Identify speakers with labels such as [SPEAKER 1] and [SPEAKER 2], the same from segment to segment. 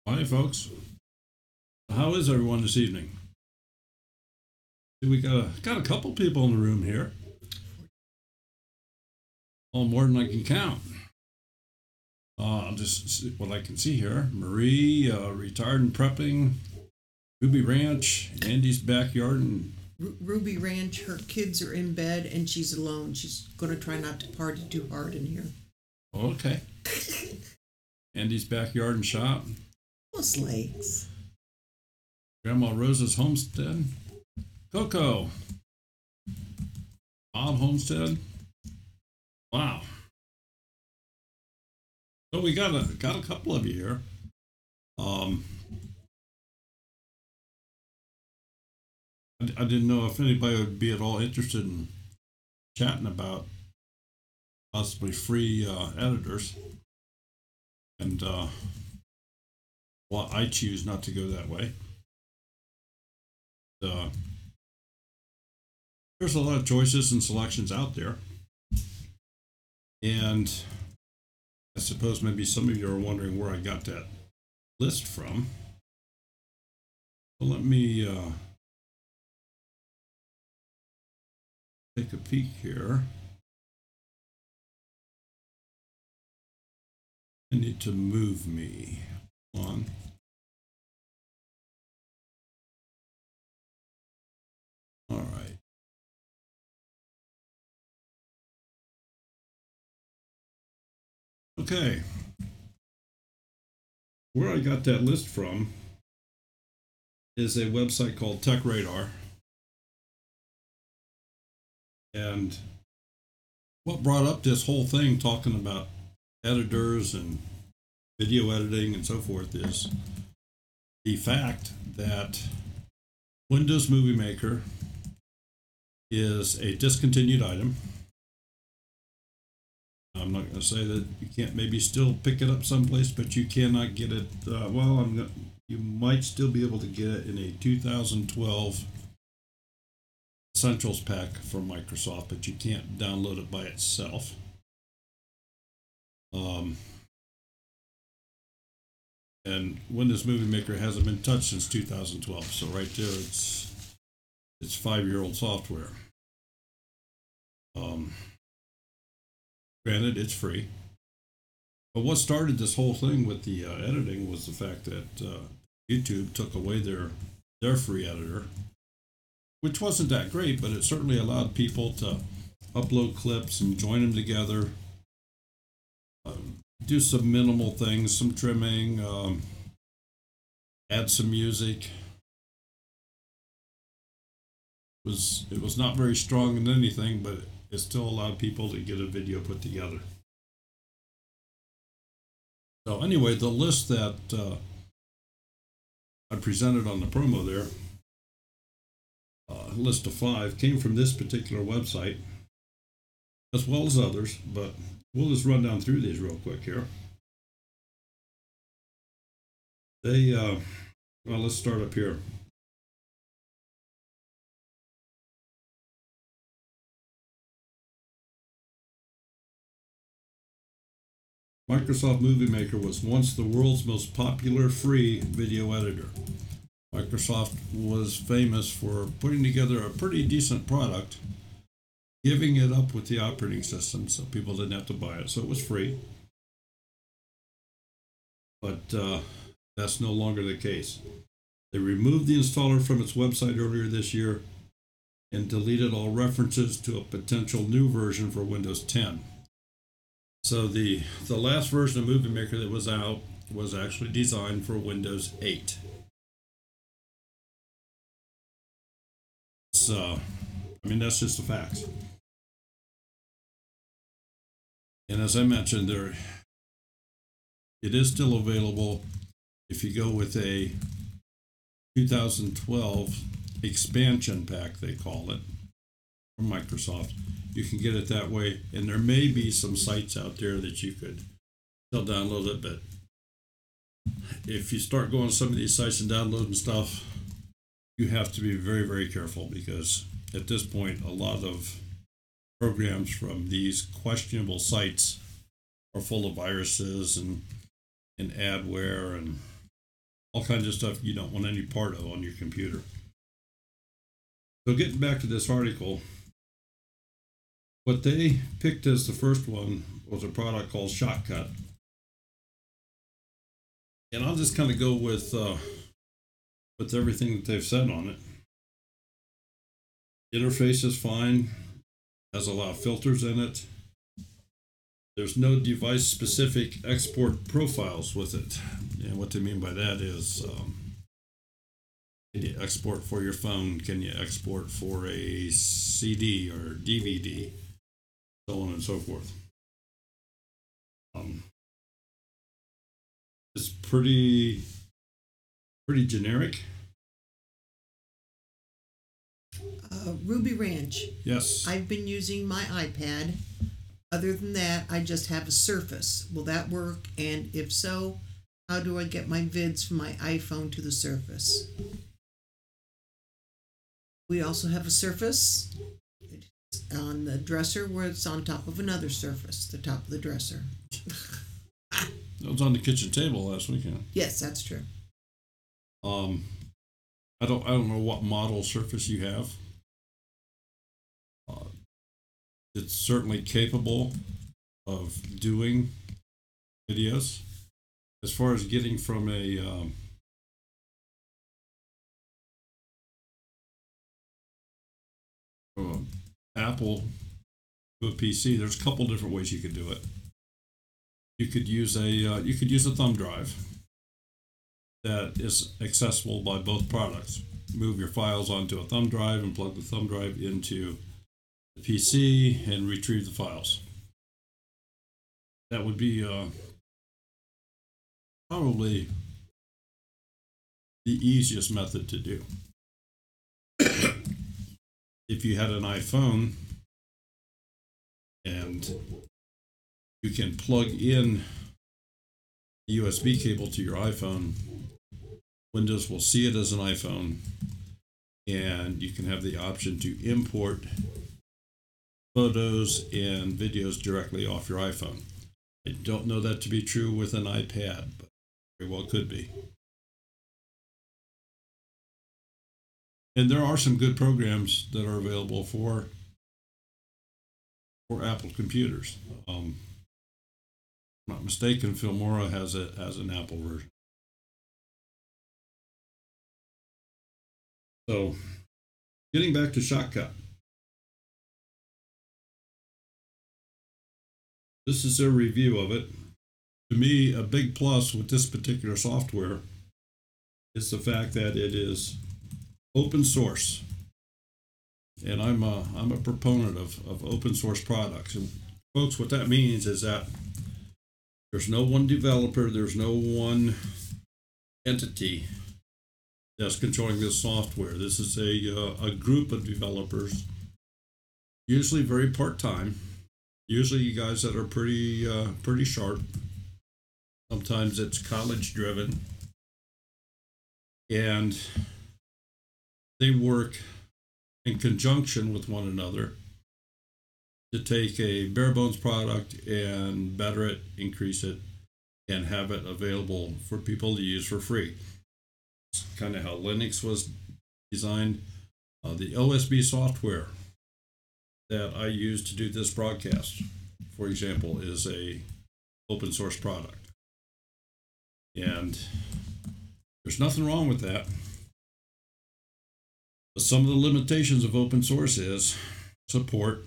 [SPEAKER 1] Hi, folks. How is everyone this evening? We got a couple people in the room here. Oh, more than I can count. I'll just see what I can see here. Marie, retired and prepping. Ruby Ranch, Andy's backyard, and
[SPEAKER 2] Ruby Ranch. Her kids are in bed and she's alone. She's going to try not to party too hard in here.
[SPEAKER 1] Okay. Andy's backyard and shop.
[SPEAKER 2] Those legs.
[SPEAKER 1] Grandma Rose's homestead. Coco. Bob Homestead. Wow. So we got a couple of you here. I didn't know if anybody would be at all interested in chatting about possibly free editors, and well, I choose not to go that way. There's a lot of choices and selections out there, and I suppose maybe some of you are wondering where I got that list from. So let me take a peek here. I need to move me on. All right. Okay. Where I got that list from is a website called Tech Radar. And what brought up this whole thing talking about editors and video editing and so forth is the fact that Windows Movie Maker is a discontinued item. I'm not going to say that you can't maybe still pick it up someplace, but you cannot get it. You might still be able to get it in a 2012 Essentials pack from Microsoft, but you can't download it by itself. And Windows Movie Maker hasn't been touched since 2012, so right there it's 5-year-old software. Granted, it's free. But what started this whole thing with the editing was the fact that YouTube took away their free editor, which wasn't that great, but it certainly allowed people to upload clips and join them together, do some minimal things, some trimming, add some music. It was not very strong in anything, but it still allowed people to get a video put together. So anyway, the list that I presented on the promo there, list of 5, came from this particular website, as well as others, but we'll just run down through these real quick here. Well, let's start up here. Microsoft Movie Maker was once the world's most popular free video editor. Microsoft was famous for putting together a pretty decent product, giving it up with the operating system so people didn't have to buy it, so it was free. But that's no longer the case. They removed the installer from its website earlier this year and deleted all references to a potential new version for Windows 10. So the last version of Movie Maker that was out was actually designed for Windows 8. So, I mean, that's just the facts. And as I mentioned, it is still available if you go with a 2012 expansion pack, they call it, from Microsoft. You can get it that way, and there may be some sites out there that you could still download it, but if you start going to some of these sites and downloading stuff, you have to be very, very careful, because at this point, a lot of programs from these questionable sites are full of viruses and adware and all kinds of stuff you don't want any part of on your computer. So getting back to this article, what they picked as the first one was a product called Shotcut. And I'll just kind of go with everything that they've said on it. The interface is fine, has a lot of filters in it. There's no device-specific export profiles with it. And what they mean by that is, can you export for your phone? Can you export for a CD or DVD? So on and so forth. It's pretty generic.
[SPEAKER 2] Ruby Ranch.
[SPEAKER 1] Yes.
[SPEAKER 2] I've been using my iPad. Other than that, I just have a Surface. Will that work? And if so, how do I get my vids from my iPhone to the Surface? We also have a Surface on the dresser where it's on top of another Surface, the top of the dresser.
[SPEAKER 1] It was on the kitchen table last weekend.
[SPEAKER 2] Yes, that's true.
[SPEAKER 1] I don't know what model Surface you have. It's certainly capable of doing videos. As far as getting from a Apple to a PC, there's a couple different ways you could do it. You could use a thumb drive that is accessible by both products. Move your files onto a thumb drive and plug the thumb drive into the PC and retrieve the files. That would be probably the easiest method to do. If you had an iPhone and you can plug in a USB cable to your iPhone, Windows will see it as an iPhone, and you can have the option to import photos and videos directly off your iPhone. I don't know that to be true with an iPad, but very well could be. And there are some good programs that are available for Apple computers. If I'm not mistaken, Filmora has an Apple version. So, getting back to Shotcut. This is a review of it. To me, a big plus with this particular software is the fact that it is open source. And I'm a proponent of open source products. And folks, what that means is that there's no one developer, there's no one entity that's controlling this software. This is a group of developers, usually very part-time. Usually you guys that are pretty sharp. Sometimes it's college driven. And they work in conjunction with one another to take a bare bones product and better it, increase it, and have it available for people to use for free. It's kind of how Linux was designed. The OSB software that I use to do this broadcast, for example, is a open source product. And there's nothing wrong with that. But some of the limitations of open source is support.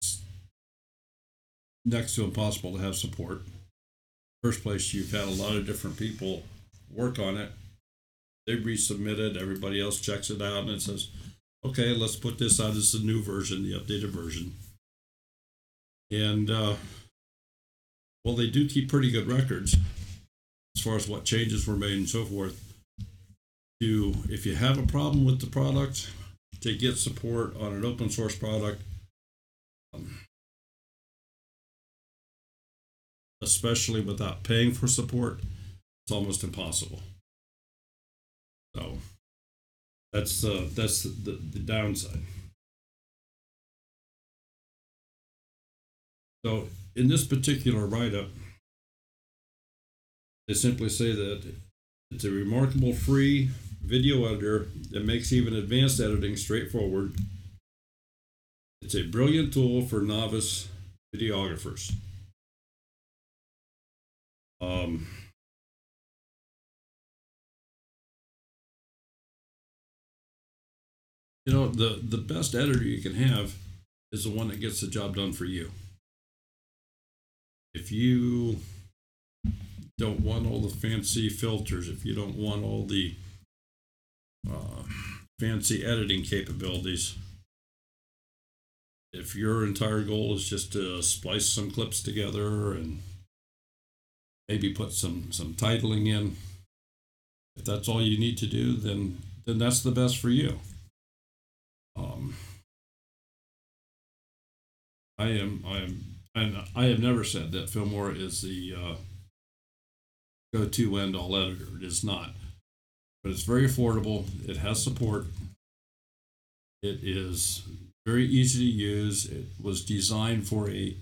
[SPEAKER 1] It's next to impossible to have support. First place, you've had a lot of different people work on it. They resubmit it, everybody else checks it out, and it says, okay, let's put this out as the new version, the updated version. And, well, they do keep pretty good records as far as what changes were made and so forth. If you have a problem with the product, to get support on an open source product, especially without paying for support, it's almost impossible. So that's the downside. So in this particular write-up, they simply say that It's a remarkable free video editor that makes even advanced editing straightforward. It's a brilliant tool for novice videographers. You know, the best editor you can have is the one that gets the job done for you. If you don't want all the fancy filters, if you don't want all the fancy editing capabilities, if your entire goal is just to splice some clips together and maybe put some titling in, if that's all you need to do, then that's the best for you. I have never said that Filmora is the go-to end-all editor. It is not, but it's very affordable. It has support. It is very easy to use. It was designed for a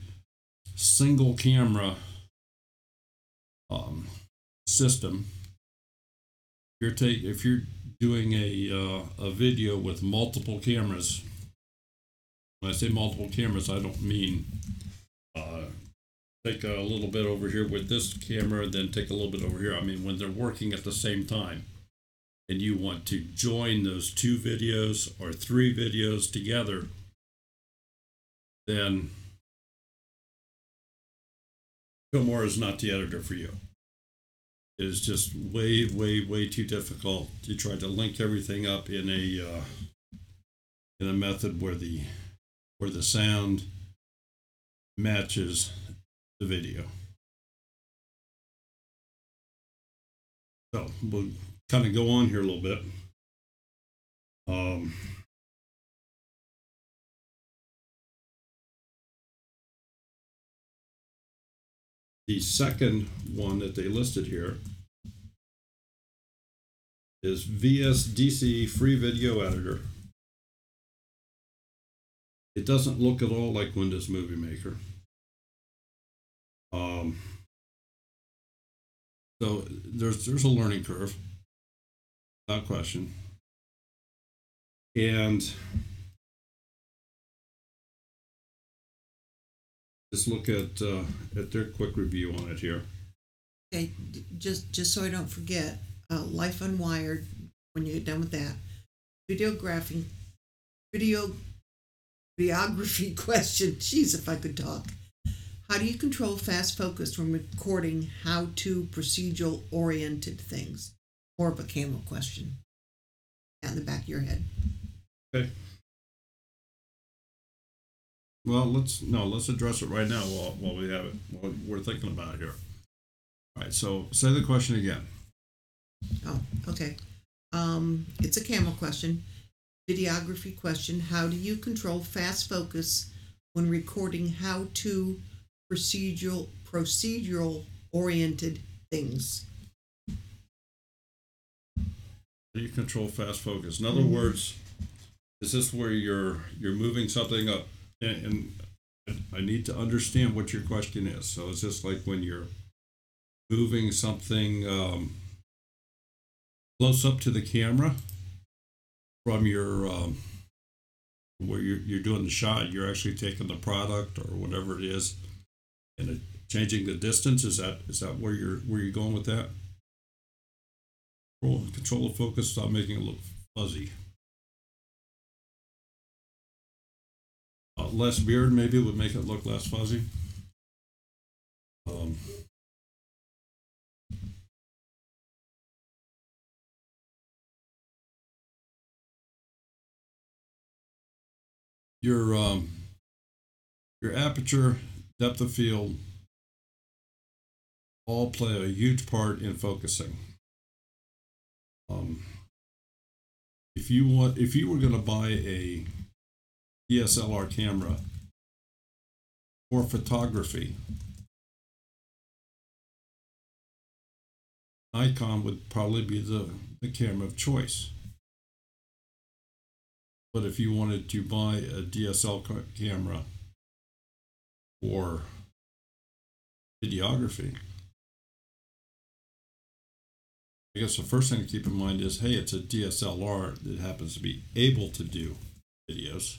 [SPEAKER 1] single camera system. If you're doing a video with multiple cameras, when I say multiple cameras, I don't mean take a little bit over here with this camera, then take a little bit over here. I mean when they're working at the same time, and you want to join those 2 videos or 3 videos together, then Filmora is not the editor for you. It is just way, way, way too difficult to try to link everything up in a method where the sound matches the video. So we'll kind of go on here a little bit. The second one that they listed here is VSDC Free Video Editor. It doesn't look at all like Windows Movie Maker. So there's a learning curve, without question. And just look at their quick review on it here.
[SPEAKER 2] Okay, just so I don't forget, Life Unwired, when you get done with that, videography question. Jeez, if I could talk. How do you control fast focus when recording how-to procedural-oriented things? More of a camera question. In the back of your head.
[SPEAKER 1] Okay. Well, let's address it right now while we have it. While we're thinking about it here. All right. So say the question again.
[SPEAKER 2] Oh, okay. It's a camera question. Videography question. How do you control fast focus when recording how-to procedural oriented things?
[SPEAKER 1] How do you control fast focus? In other words, is this where you're moving something up? And I need to understand what your question is. So is this like when you're moving something close up to the camera from your where you're doing the shot? You're actually taking the product or whatever it is and changing the distance. Is that where you're going with that? Control the focus, stop making it look fuzzy. Less beard maybe would make it look less fuzzy. Your aperture, depth of field, all play a huge part in focusing. If you were going to buy a DSLR camera for photography, Nikon would probably be the camera of choice. But if you wanted to buy a DSLR camera for videography, I guess the first thing to keep in mind is, hey, it's a DSLR that happens to be able to do videos.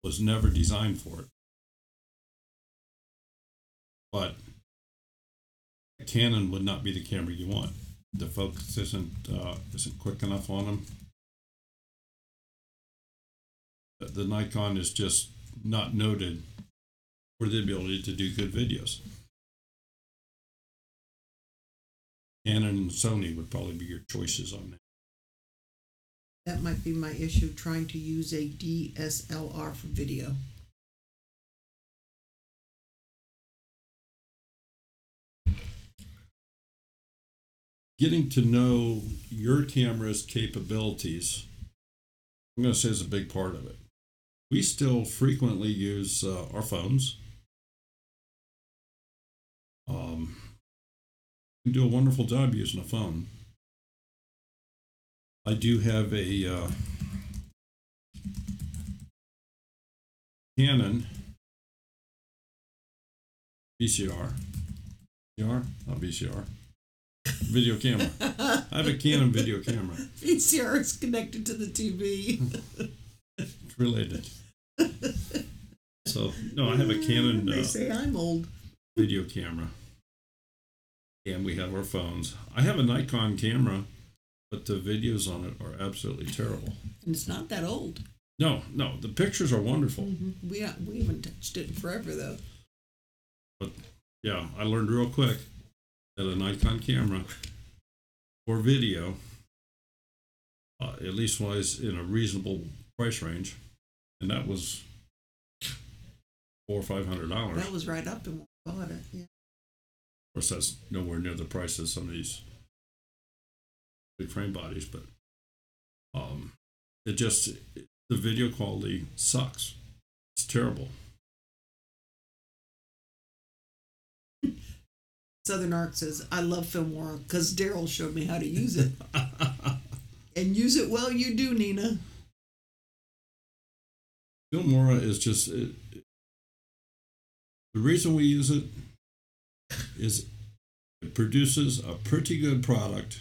[SPEAKER 1] Was never designed for it. But Canon would not be the camera you want. The focus isn't quick enough on them. The Nikon is just not noted for the ability to do good videos. Canon and Sony would probably be your choices on that.
[SPEAKER 2] That might be my issue, trying to use a DSLR for video.
[SPEAKER 1] Getting to know your camera's capabilities, I'm going to say, is a big part of it. We still frequently use our phones. We do a wonderful job using a phone. I do have a Canon VCR. VCR? Not VCR. Video camera. I have a Canon video camera.
[SPEAKER 2] VCR is connected to the TV.
[SPEAKER 1] It's related. So, no, I have a Canon
[SPEAKER 2] they say I'm old.
[SPEAKER 1] video camera. And we have our phones. I have a Nikon camera, but the videos on it are absolutely terrible.
[SPEAKER 2] And it's not that old.
[SPEAKER 1] No, the pictures are wonderful.
[SPEAKER 2] Mm-hmm. We haven't touched it in forever, though.
[SPEAKER 1] But, yeah, I learned real quick that a Nikon camera for video, at least was in a reasonable price range, and that was $400 or $500.
[SPEAKER 2] That was right up in when we bought it, yeah.
[SPEAKER 1] Of course, that's nowhere near the price of some of these big frame bodies, but the video quality sucks. It's terrible.
[SPEAKER 2] Southern Ark says, I love Filmora because Daryl showed me how to use it. And use it well, you do, Nina.
[SPEAKER 1] Filmora is just... the reason we use it is it produces a pretty good product.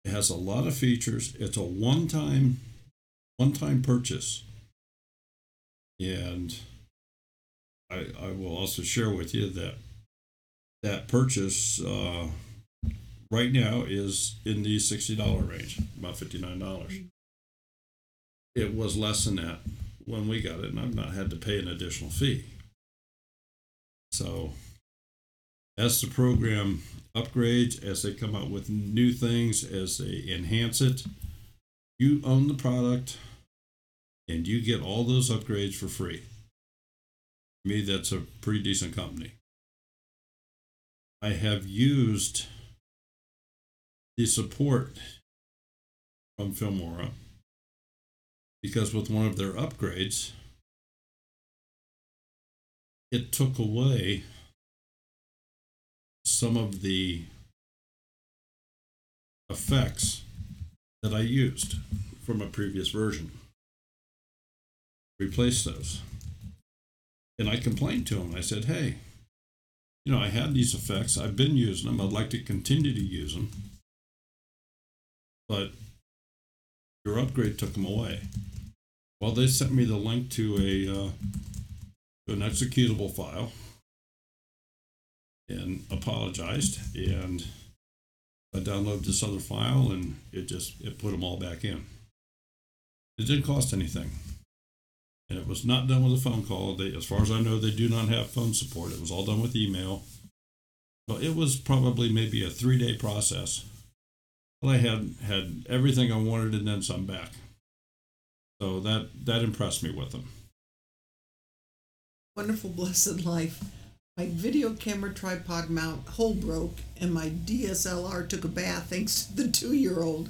[SPEAKER 1] It has a lot of features. It's a one-time purchase. And I will also share with you that purchase right now is in the $60 range, about $59. It was less than that when we got it, and I've not had to pay an additional fee. So as the program upgrades, as they come out with new things, as they enhance it, you own the product and you get all those upgrades for free. To me, that's a pretty decent company. I have used the support from Filmora because with one of their upgrades, it took away some of the effects that I used from a previous version. Replaced those. And I complained to them. I said, hey, I had these effects. I've been using them. I'd like to continue to use them. But your upgrade took them away. Well, they sent me the link to an executable file and apologized. And I downloaded this other file and it put them all back in. It didn't cost anything. And it was not done with a phone call. As far as I know, they do not have phone support. It was all done with email. So it was probably maybe a 3-day process. But I had everything I wanted and then some back. So that impressed me with them.
[SPEAKER 2] Wonderful, blessed life. My video camera tripod mount hole broke and my DSLR took a bath thanks to the 2-year-old.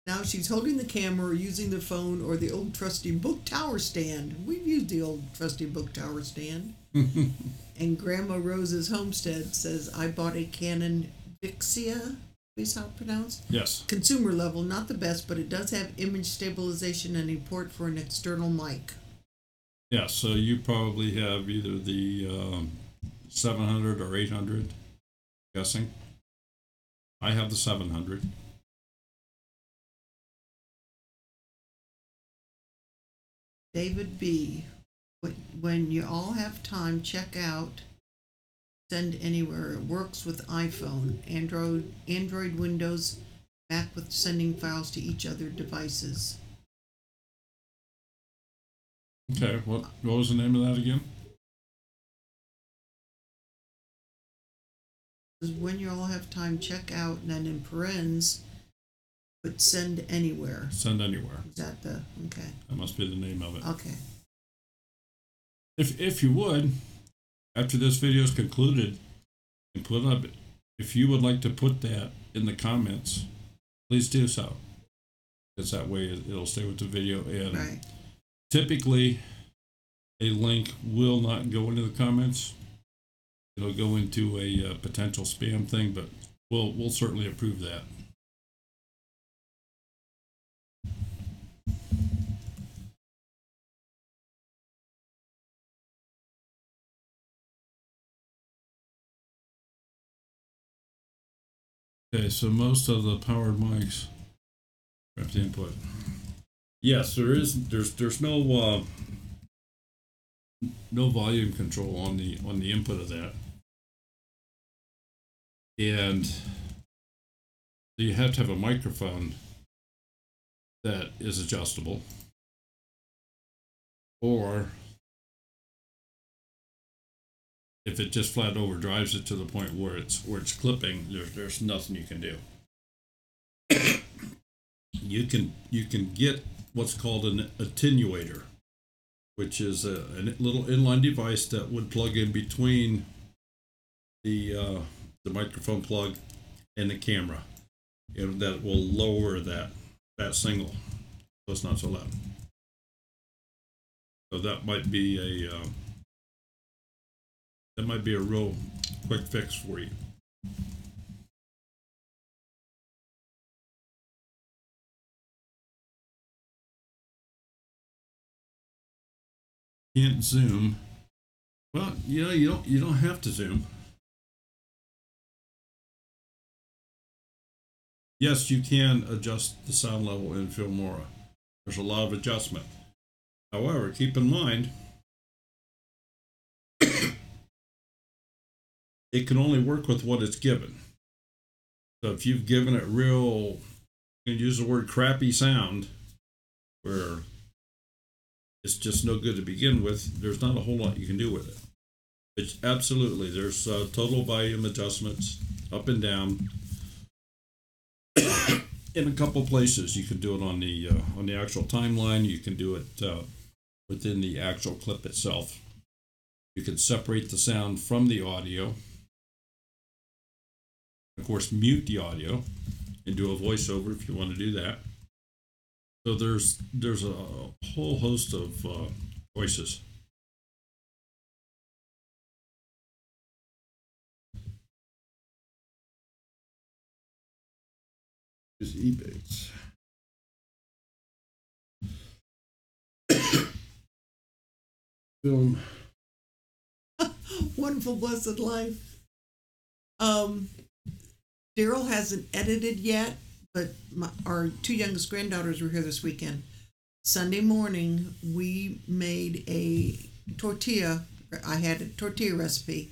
[SPEAKER 2] Now she's holding the camera or using the phone or the old trusty book tower stand. We've used the old trusty book tower stand. And Grandma Rose's Homestead says, I bought a Canon Vixia, is how it's pronounced?
[SPEAKER 1] Yes.
[SPEAKER 2] Consumer level, not the best, but it does have image stabilization and a port for an external mic.
[SPEAKER 1] Yeah, so you probably have either the 700 or 800, guessing. I have the 700.
[SPEAKER 2] David B. When you all have time, check out Send Anywhere. It works with iPhone, Android, Windows, Mac with sending files to each other devices.
[SPEAKER 1] Okay, what was the name of that again?
[SPEAKER 2] When you all have time, check out, and then in parentheses, but Send Anywhere.
[SPEAKER 1] Send Anywhere.
[SPEAKER 2] Is that the, okay.
[SPEAKER 1] That must be the name of it.
[SPEAKER 2] Okay.
[SPEAKER 1] If you would, after this video is concluded, and put up, if you would like to put that in the comments, please do so. Because that way it'll stay with the video. And
[SPEAKER 2] right.
[SPEAKER 1] Typically, a link will not go into the comments. It'll go into a potential spam thing, but we'll certainly approve that. Okay, so most of the powered mics have to input. Yes, there's no volume control on the input of that, and so you have to have a microphone that is adjustable, or if it just flat overdrives it to the point where it's clipping, there's nothing you can do. You can get what's called an attenuator, which is a little inline device that would plug in between the microphone plug and the camera, and that will lower that signal so it's not so loud. So that might be a real quick fix for you. Can't zoom. Well, you don't have to zoom. Yes, you can adjust the sound level in Filmora. There's a lot of adjustment. However, keep in mind, it can only work with what it's given. So if you've given it real, you can use the word crappy sound, where it's just no good to begin with, there's not a whole lot you can do with it. It's absolutely, there's total volume adjustments up and down. In a couple places, you can do it on the actual timeline. You can do it within the actual clip itself. You can separate the sound from the audio. Of course, mute the audio and do a voiceover if you want to do that. So there's a whole host of choices. Is eBates. Film.
[SPEAKER 2] Wonderful, blessed life. Daryl hasn't edited yet, but our two youngest granddaughters were here this weekend. Sunday morning, we made a tortilla. I had a tortilla recipe,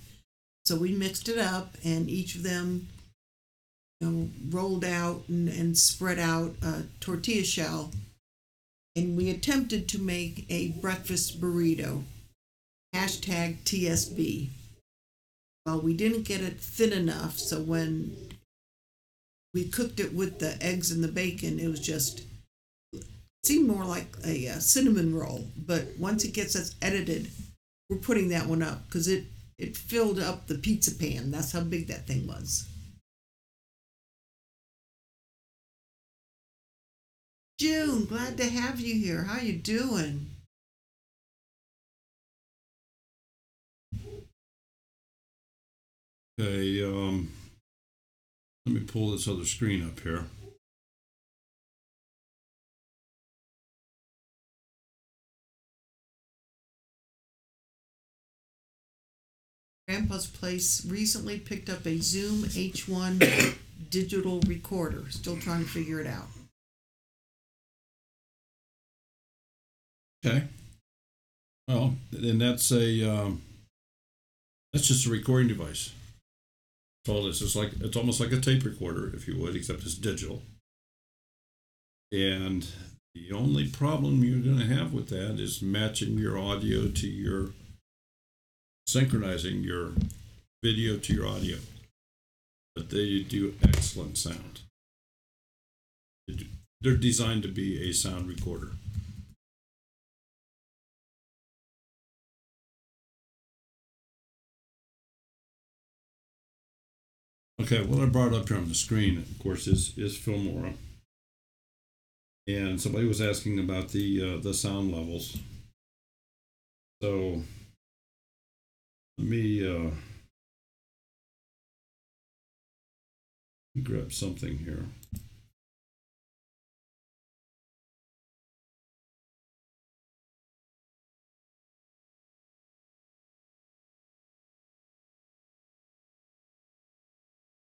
[SPEAKER 2] so we mixed it up, and each of them rolled out and spread out a tortilla shell, and we attempted to make a breakfast burrito. #TSB. Well, we didn't get it thin enough, so when we cooked it with the eggs and the bacon, it seemed more like a cinnamon roll. But once it gets us edited, we're putting that one up because it filled up the pizza pan. That's how big that thing was. June, glad to have you here. How you doing?
[SPEAKER 1] Okay, let me pull this other screen up here.
[SPEAKER 2] Grandpa's place recently picked up a Zoom H1 digital recorder. Still trying to figure it out.
[SPEAKER 1] Okay. Well, and that's just a recording device. That's all this is. It's almost like a tape recorder, if you would, except it's digital. And the only problem you're going to have with that is matching your audio to your, synchronizing your video to your audio. But they do excellent sound. They're designed to be a sound recorder. Okay, what I brought up here on the screen, of course, is Filmora. And somebody was asking about the sound levels. So let me grab something here.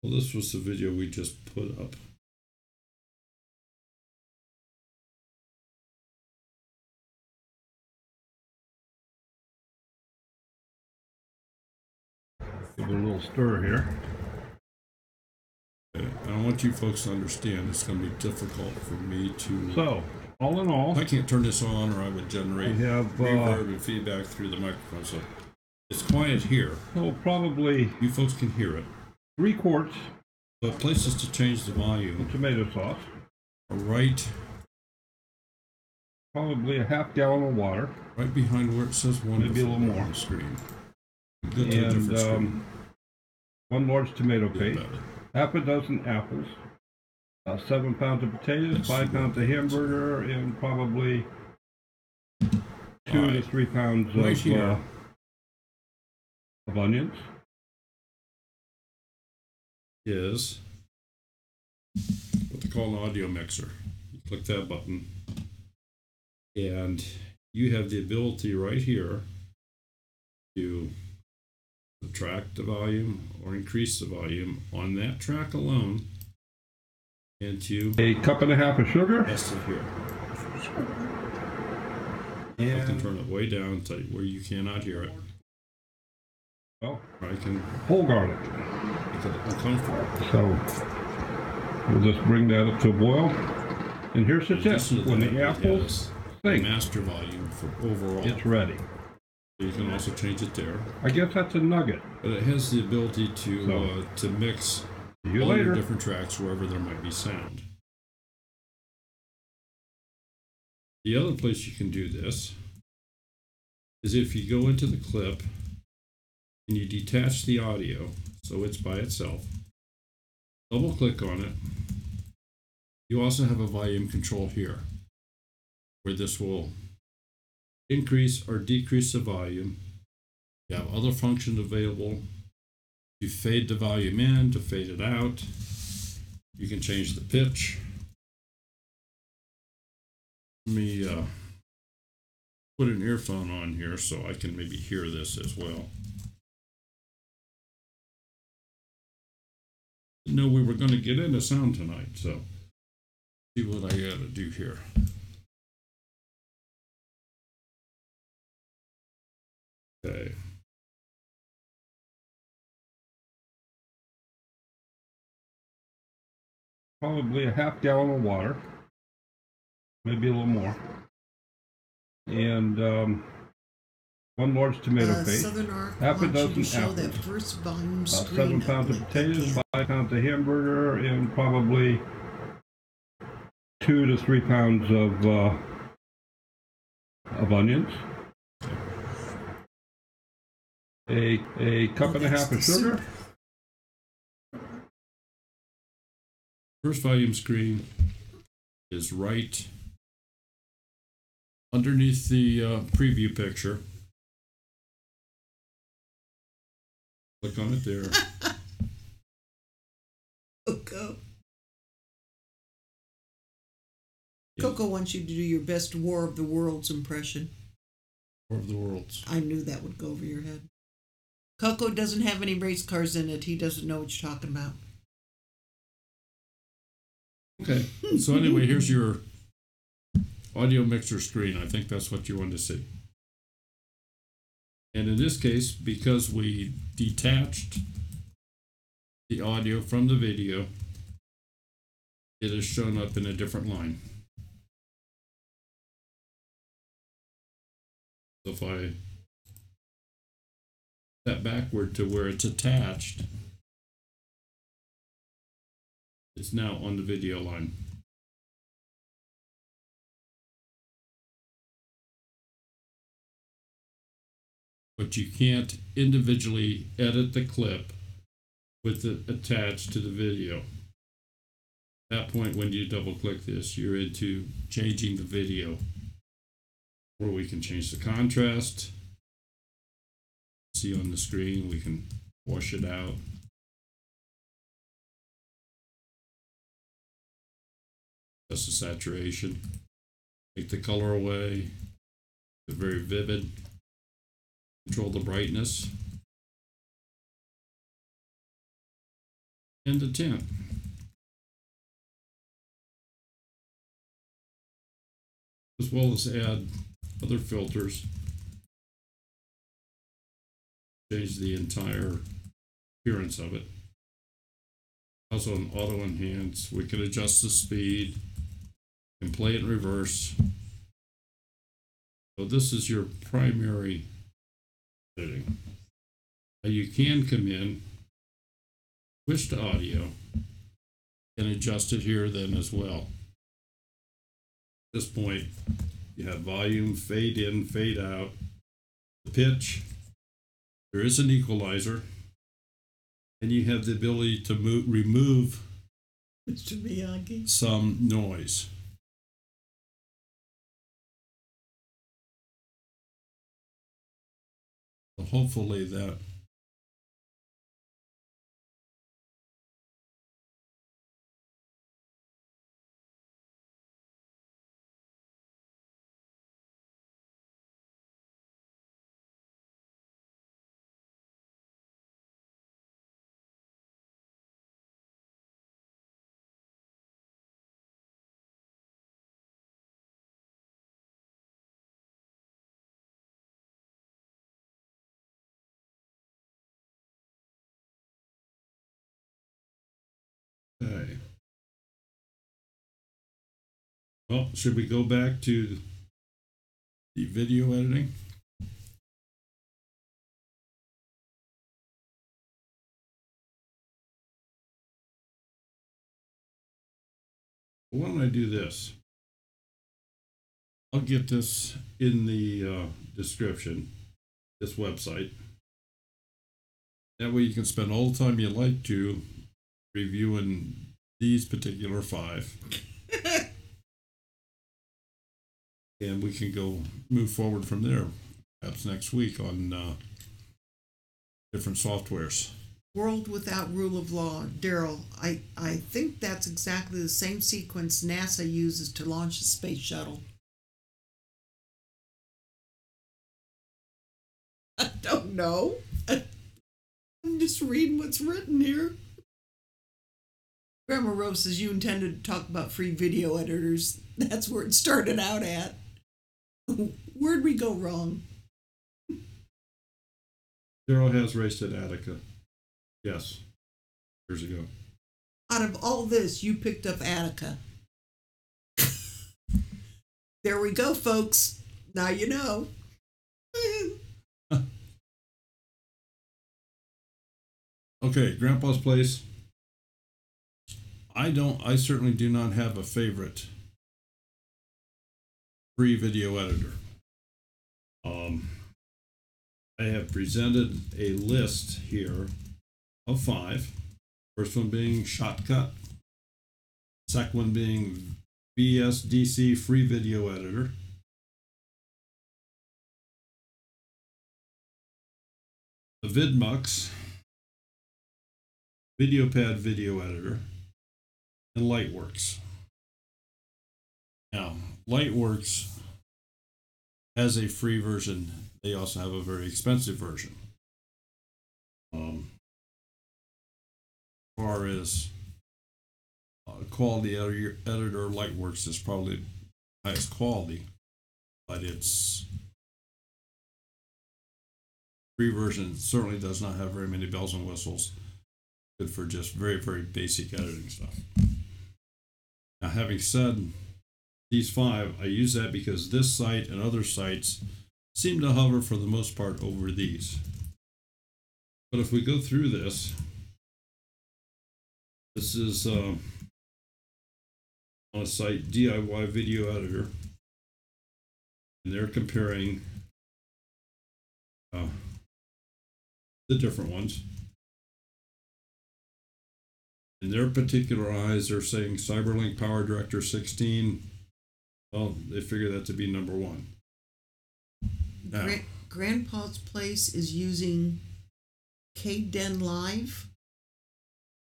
[SPEAKER 1] Well, this was the video we just put up.
[SPEAKER 3] Give it a little stir here.
[SPEAKER 1] Okay. I want you folks to understand it's going to be difficult for me to...
[SPEAKER 3] So, all in all,
[SPEAKER 1] I can't turn this on or I would generate reverb and feedback through the microphone. So it's quiet here.
[SPEAKER 3] So probably
[SPEAKER 1] you folks can hear it.
[SPEAKER 3] 3 quarts.
[SPEAKER 1] But places to change the volume.
[SPEAKER 3] Tomato sauce.
[SPEAKER 1] Right.
[SPEAKER 3] Probably a half gallon of water.
[SPEAKER 1] Right behind where it says one.
[SPEAKER 3] Maybe a little more
[SPEAKER 1] on the screen.
[SPEAKER 3] And 1 large tomato paste. Half a dozen apples. 7 pounds of potatoes. 5 pounds of hamburger, and probably 2 to 3 pounds of onions.
[SPEAKER 1] Is what they call an audio mixer. You click that button and you have the ability right here to subtract the volume or increase the volume on that track alone, and to
[SPEAKER 3] a cup and a half of sugar.
[SPEAKER 1] Rest it here. And I can turn it way down to where you cannot hear it.
[SPEAKER 3] Well,
[SPEAKER 1] I can
[SPEAKER 3] whole garlic.
[SPEAKER 1] Make it uncomfortable.
[SPEAKER 3] So we'll just bring that up to a boil. And here's the tip: when the apples sink,
[SPEAKER 1] master volume for overall,
[SPEAKER 3] it's ready.
[SPEAKER 1] You can also change it there.
[SPEAKER 3] I guess that's a nugget.
[SPEAKER 1] But it has the ability to mix all your different tracks wherever there might be sound. The other place you can do this is if you go into the clip and you detach the audio so it's by itself, double click on it. You also have a volume control here where this will increase or decrease the volume. You have other functions available. You fade the volume in, to fade it out. You can change the pitch. Let me put an earphone on here so I can maybe hear this as well. Didn't know we were going to get into sound tonight, so see what I got to do here. Okay.
[SPEAKER 3] Probably a half gallon of water, maybe a little more, and 1 large tomato paste,
[SPEAKER 2] Southern Ark
[SPEAKER 3] half a dozen
[SPEAKER 2] show
[SPEAKER 3] apples,
[SPEAKER 2] that first volume
[SPEAKER 3] 7 pounds of potatoes, 5 pounds of hamburger, and probably 2 to 3 pounds of onions. A cup and a half of sugar.
[SPEAKER 1] First volume screen is right underneath the preview picture. Click on it there.
[SPEAKER 2] Coco. Coco wants you to do your best War of the Worlds impression.
[SPEAKER 1] War of the Worlds.
[SPEAKER 2] I knew that would go over your head. Coco doesn't have any race cars in it. He doesn't know what you're talking about.
[SPEAKER 1] Okay. So anyway, here's your audio mixer screen. I think that's what you want to see. And in this case, because we detached the audio from the video, it is shown up in a different line. So if I step backward to where it's attached, it's now on the video line. But you can't individually edit the clip with it attached to the video. At that point, when you double click this, you're into changing the video, where we can change the contrast. See on the screen, we can wash it out. Adjust the saturation, take the color away, it's very vivid. Control the brightness and the tint. As well as add other filters. Change the entire appearance of it. Also an auto enhance, we can adjust the speed and play it in reverse. So this is your primary editing. Now you can come in, switch to audio, and adjust it here then as well. At this point, you have volume, fade in, fade out, the pitch. There is an equalizer, and you have the ability to remove
[SPEAKER 2] Mr. Miyagi.
[SPEAKER 1] some noise. So hopefully that okay. Well, should we go back to the video editing? Why don't I do this? I'll get this in the description, this website. That way you can spend all the time you like to reviewing these particular 5. And we can go move forward from there, perhaps next week on different softwares.
[SPEAKER 2] World Without Rule of Law. Daryl, I think that's exactly the same sequence NASA uses to launch the space shuttle. I don't know. I'm just reading what's written here. Grandma Rose says you intended to talk about free video editors. That's where it started out at. Where'd we go wrong?
[SPEAKER 1] Daryl has raced at Attica. Yes, years ago.
[SPEAKER 2] Out of all this, you picked up Attica. There we go, folks. Now you know.
[SPEAKER 1] Okay, Grandpa's Place. I certainly do not have a favorite free video editor. I have presented a list here of 5. First one being Shotcut. Second one being VSDC free video editor. The VidMux VideoPad video editor, and Lightworks. Now, Lightworks has a free version. They also have a very expensive version. far as quality editor, Lightworks is probably the highest quality, but its free version certainly does not have very many bells and whistles. Good for just very, very basic editing stuff. Now, having said these 5, I use that because this site and other sites seem to hover for the most part over these. But if we go through this, this is on a site, DIY Video Editor, and they're comparing the different ones. In their particular eyes, they're saying CyberLink Power Director 16. Well, they figure that to be number 1. Now,
[SPEAKER 2] Grandpa's Place is using KDen Live,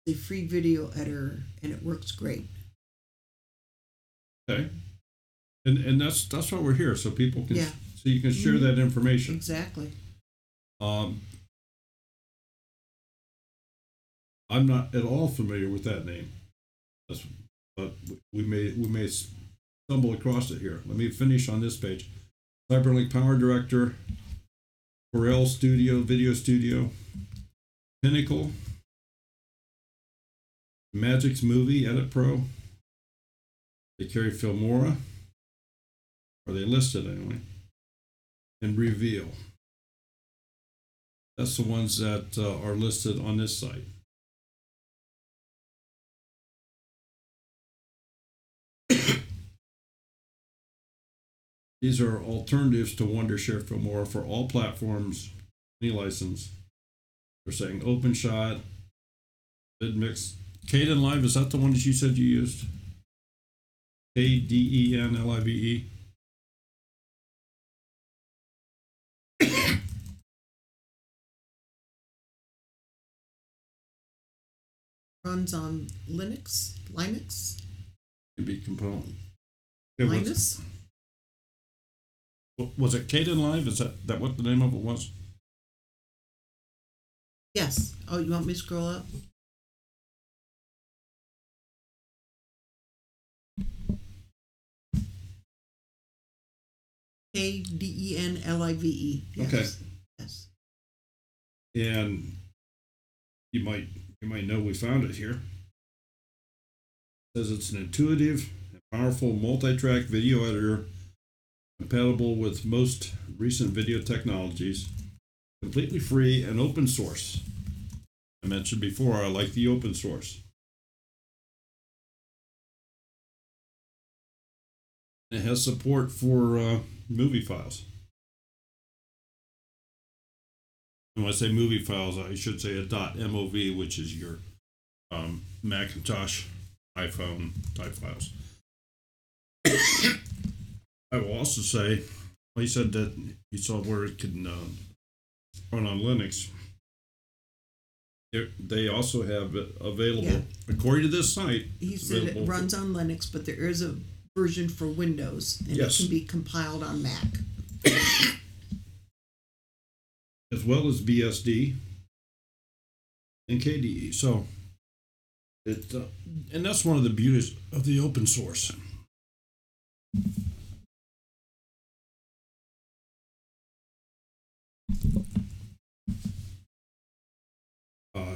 [SPEAKER 2] the free video editor, and it works great.
[SPEAKER 1] Okay, and that's why we're here, so people can, so you can share that information.
[SPEAKER 2] Exactly.
[SPEAKER 1] I'm not at all familiar with that name. But we may stumble across it here. Let me finish on this page. CyberLink Power Director, Corel Studio, Video Studio, Pinnacle, Magic's Movie Edit Pro. They carry Filmora, or they listed anyway, and Reveal. That's the ones that are listed on this site. These are alternatives to Wondershare Filmora for all platforms, any license. They're saying OpenShot, VidMix. KDen Live, is that the one that you said you used? KDenLive.
[SPEAKER 2] Runs on Linux?
[SPEAKER 1] Could be component.
[SPEAKER 2] Linus?
[SPEAKER 1] Was it KDen Live? Is that what the name of it was?
[SPEAKER 2] Yes. Oh, you want me to scroll up? KDenLive. Yes.
[SPEAKER 1] Okay.
[SPEAKER 2] Yes.
[SPEAKER 1] And you might know we found it here. It says it's an intuitive and powerful multi-track video editor compatible with most recent video technologies, completely free and open source. I mentioned before, I like the open source. It has support for movie files. And when I say movie files, I should say a .mov, which is your Macintosh, iPhone type files. I will also say, well, he said that he saw where it can run on Linux. They also have it available, according to this site.
[SPEAKER 2] He said it runs on Linux, but there is a version for Windows, and it can be compiled on Mac.
[SPEAKER 1] As well as BSD and KDE. So, and that's one of the beauties of the open source.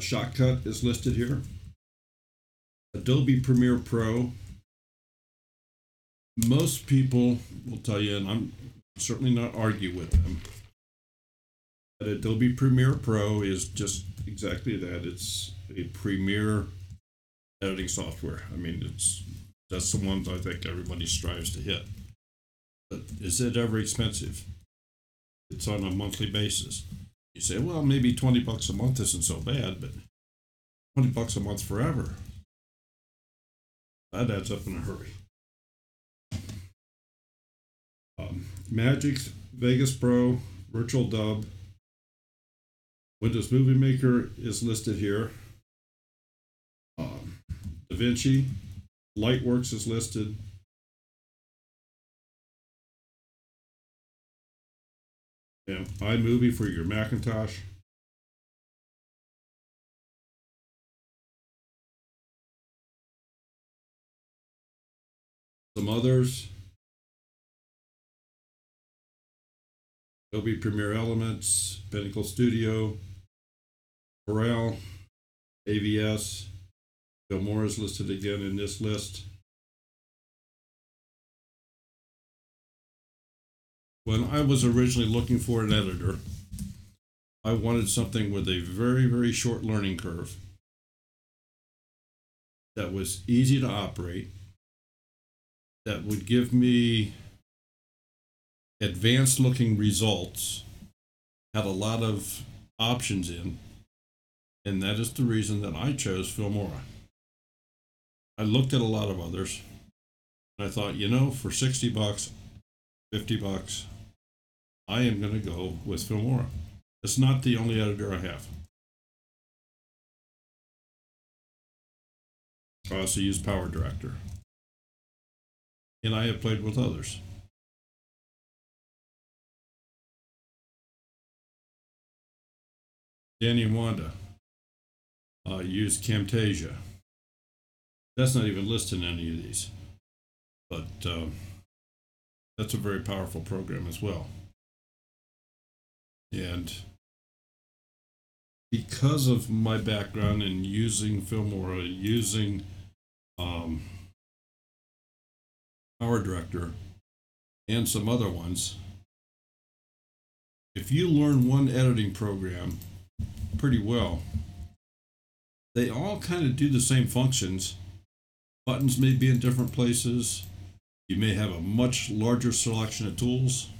[SPEAKER 1] Shotcut is listed here. Adobe Premiere Pro. Most people will tell you, and I'm certainly not argue with them, that Adobe Premiere Pro is just exactly that. It's a Premiere editing software. I mean, that's the one I think everybody strives to hit. But is it ever expensive? It's on a monthly basis. You say, well, maybe $20 a month isn't so bad, but $20 a month forever, that adds up in a hurry. Magic's Vegas Pro, Virtual Dub, Windows Movie Maker is listed here. DaVinci, Lightworks is listed. Yeah, iMovie for your Macintosh. Some others: Adobe Premiere Elements, Pinnacle Studio, Corel, AVS. Filmora is listed again in this list. When I was originally looking for an editor, I wanted something with a very, very short learning curve that was easy to operate, that would give me advanced looking results, had a lot of options in, and that is the reason that I chose Filmora. I looked at a lot of others, and I thought, you know, for $60, $50, I am going to go with Filmora. It's not the only editor I have. I also use Power Director, and I have played with others. Danny and Wanda use Camtasia. That's not even listed in any of these, but that's a very powerful program as well. And because of my background in using Filmora, using Power Director, and some other ones, if you learn one editing program pretty well, they all kind of do the same functions. Buttons may be in different places. You may have a much larger selection of tools.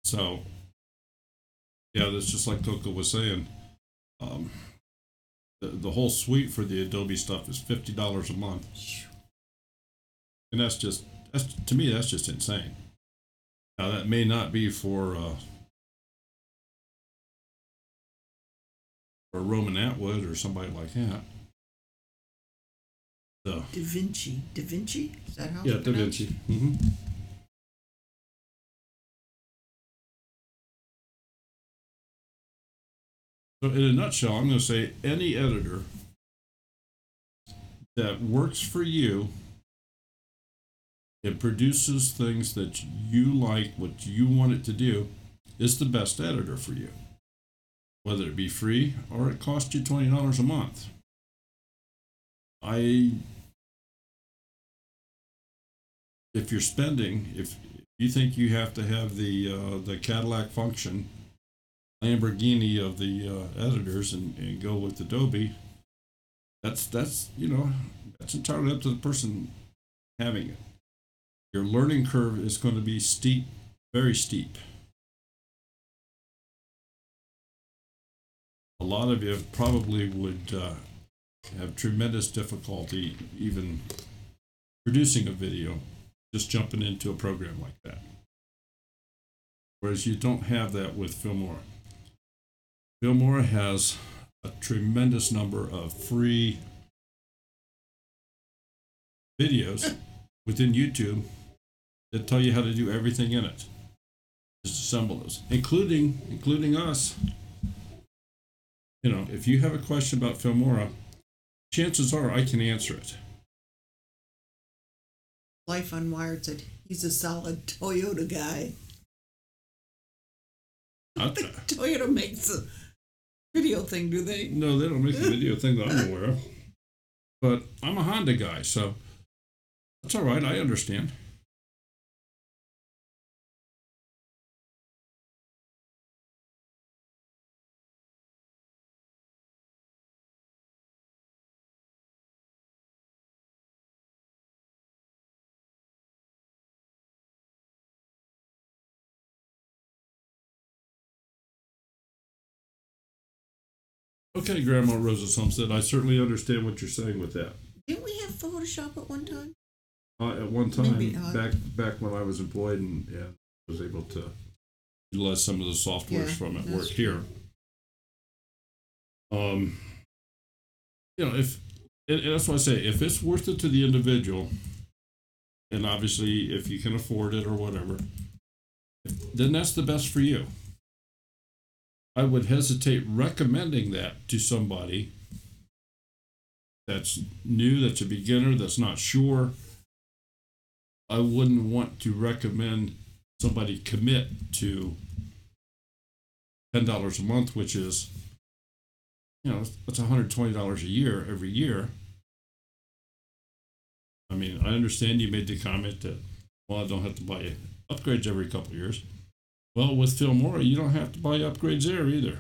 [SPEAKER 1] So, yeah, that's just like Coco was saying. The whole suite for the Adobe stuff is $50 a month. And that's to me, that's just insane. Now, that may not be for Roman Atwood or somebody like that. So,
[SPEAKER 2] Da Vinci. Is that how it's
[SPEAKER 1] yeah, Da
[SPEAKER 2] pronounced?
[SPEAKER 1] Vinci. Mm-hmm. So in a nutshell, I'm going to say any editor that works for you and produces things that you like, what you want it to do, is the best editor for you. Whether it be free or it costs you $20 a month. If you're spending, if you think you have to have the Cadillac function, Lamborghini of the editors, and go with Adobe, that's entirely up to the person having it. Your learning curve is going to be steep, very steep. A lot of you probably would have tremendous difficulty even producing a video, just jumping into a program like that. Whereas you don't have that with Filmora. Filmora has a tremendous number of free videos within YouTube that tell you how to do everything in it. Just assemble those, including us. You know, if you have a question about Filmora, chances are I can answer it.
[SPEAKER 2] Life Unwired said he's a solid Toyota guy. I think Toyota makes a video thing, do they?
[SPEAKER 1] No, they don't make the video thing that I'm aware of. But I'm a Honda guy, so that's all right. I understand. Okay, Grandma Rosa's Homestead. I certainly understand what you're saying with that.
[SPEAKER 2] Didn't we have Photoshop at one time?
[SPEAKER 1] At one time,
[SPEAKER 2] Maybe,
[SPEAKER 1] back when I was employed and was able to utilize some of the softwares from at work here. You know, and that's why I say, if it's worth it to the individual, and obviously if you can afford it or whatever, then that's the best for you. I would hesitate recommending that to somebody that's new, that's a beginner, that's not sure. I wouldn't want to recommend somebody commit to $10 a month, which is, that's $120 a year every year. I mean, I understand you made the comment that, well, I don't have to buy upgrades every couple of years. Well, with Filmora, you don't have to buy upgrades there either.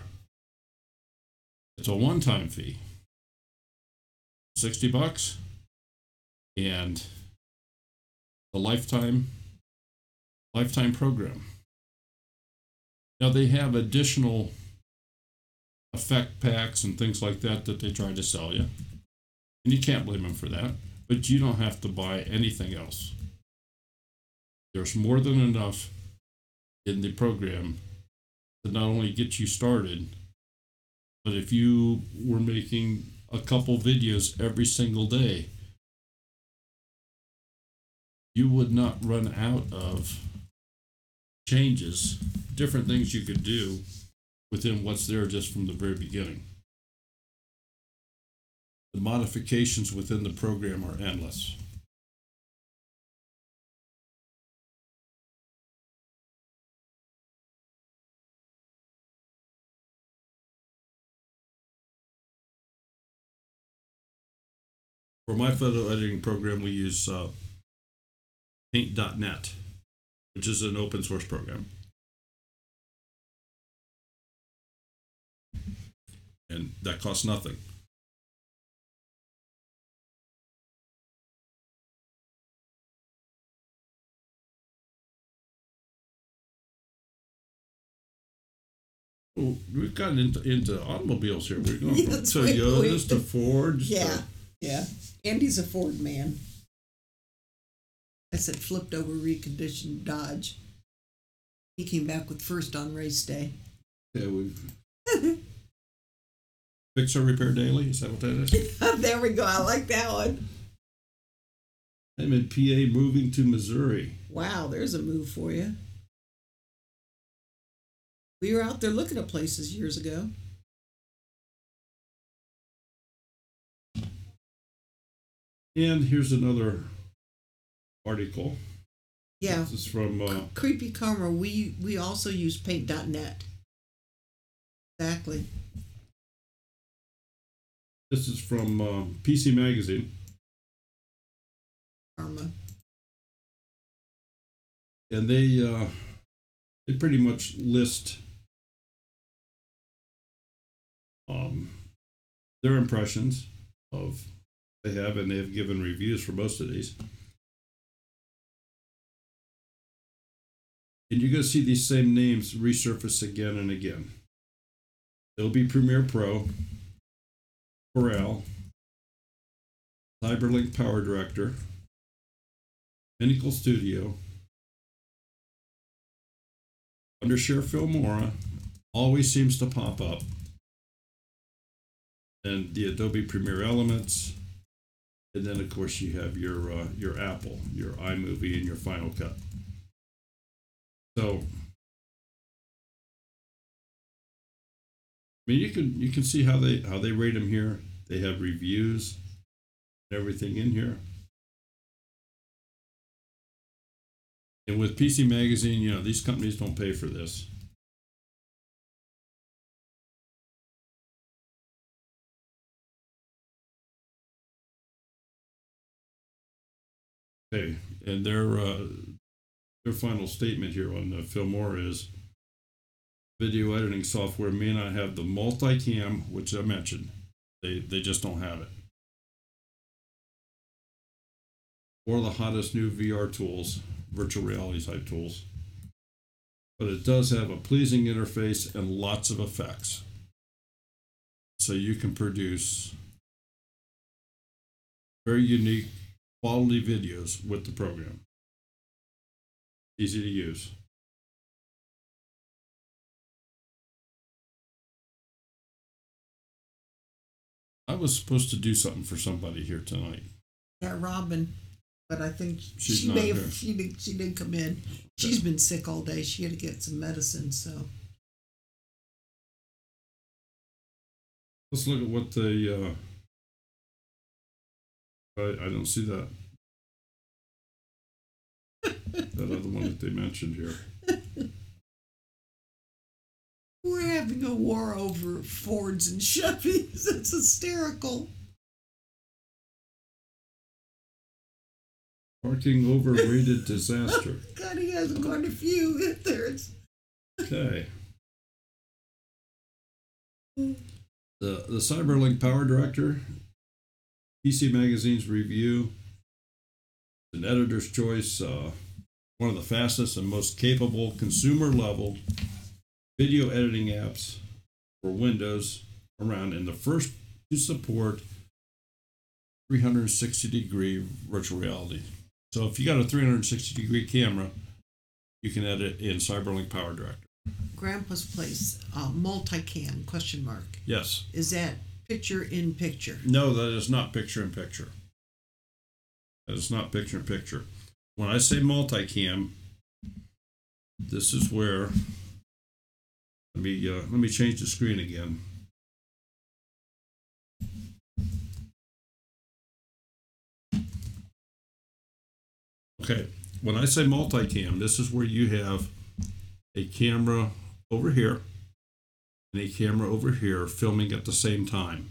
[SPEAKER 1] It's a one-time fee, $60, and a lifetime program. Now they have additional effect packs and things like that they try to sell you, and you can't blame them for that. But you don't have to buy anything else. There's more than enough in the program to not only get you started, but if you were making a couple videos every single day, you would not run out of changes, different things you could do within what's there just from the very beginning. The modifications within the program are endless. For my photo editing program, we use paint.net, which is an open source program. And that costs nothing. Well, we've gotten into automobiles here. We're going from Toyotas to Fords.
[SPEAKER 2] Yeah. Andy's a Ford man. I said flipped over reconditioned Dodge. He came back with first on race day.
[SPEAKER 1] Yeah, we've fix or repair daily. Is that what that is?
[SPEAKER 2] There we go. I like that one.
[SPEAKER 1] I'm in PA, moving to Missouri.
[SPEAKER 2] Wow, there's a move for you. We were out there looking at places years ago.
[SPEAKER 1] And here's another article.
[SPEAKER 2] Yeah.
[SPEAKER 1] This is from
[SPEAKER 2] Creepy Karma. We also use paint.net. Exactly.
[SPEAKER 1] This is from PC Magazine.
[SPEAKER 2] Karma.
[SPEAKER 1] And they pretty much list their impressions of they have, and they have given reviews for most of these. And you're going to see these same names resurface again and again. Adobe Premiere Pro, Corel, CyberLink Power Director, Pinnacle Studio, Undershare Filmora, always seems to pop up, and the Adobe Premiere Elements, and then of course you have your Apple, your iMovie, and your Final Cut. So, I mean, you can see how they rate them here. They have reviews and everything in here. And with PC Magazine, these companies don't pay for this. Okay, and their final statement here on the Filmora is video editing software may not have the multicam, which I mentioned. They just don't have it. Or the hottest new VR tools, virtual reality type tools. But it does have a pleasing interface and lots of effects. So you can produce very unique quality videos with the program. Easy to use. I was supposed to do something for somebody here tonight.
[SPEAKER 2] Yeah, Robin. But I think
[SPEAKER 1] She's
[SPEAKER 2] she
[SPEAKER 1] not
[SPEAKER 2] may
[SPEAKER 1] here.
[SPEAKER 2] have she did come in. She's been sick all day. She had to get some medicine, so
[SPEAKER 1] Let's look at what the, I don't see that. That other one that they mentioned here.
[SPEAKER 2] We're having a war over Fords and Chevys. It's hysterical.
[SPEAKER 1] Parking overrated disaster.
[SPEAKER 2] God, he has quite a few. There's
[SPEAKER 1] Okay. The Cyberlink Power Director, PC Magazine's review, an editor's choice, one of the fastest and most capable consumer-level video editing apps for Windows around, and the first to support 360-degree virtual reality. So if you got a 360-degree camera, you can edit in Cyberlink Power Director.
[SPEAKER 2] Grandpa's Place, multicam, question mark.
[SPEAKER 1] Yes.
[SPEAKER 2] Is that picture in picture?
[SPEAKER 1] No, that is not picture in picture. That is not picture in picture. When I say multicam, this is where, let me change the screen again. Okay, when I say multicam, this is where you have a camera over here and a camera over here filming at the same time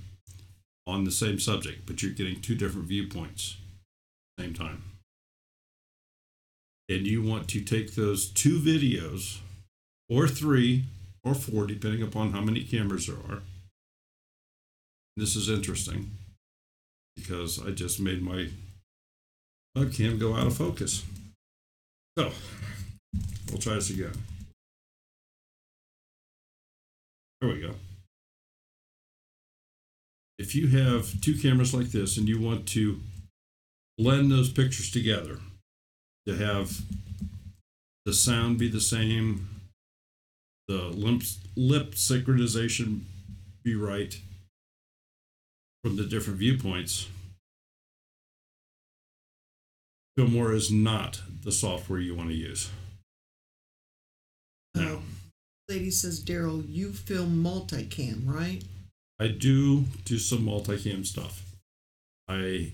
[SPEAKER 1] on the same subject, but you're getting two different viewpoints at the same time. And you want to take those two videos, or 3 or 4, depending upon how many cameras there are. This is interesting because I just made my webcam go out of focus. So we'll try this again. There we go. If you have two cameras like this and you want to blend those pictures together to have the sound be the same, the lip synchronization be right from the different viewpoints, Filmora is not the software you want to use. Now,
[SPEAKER 2] Lady says, Daryl, you film multicam, right?
[SPEAKER 1] I do some multicam stuff. I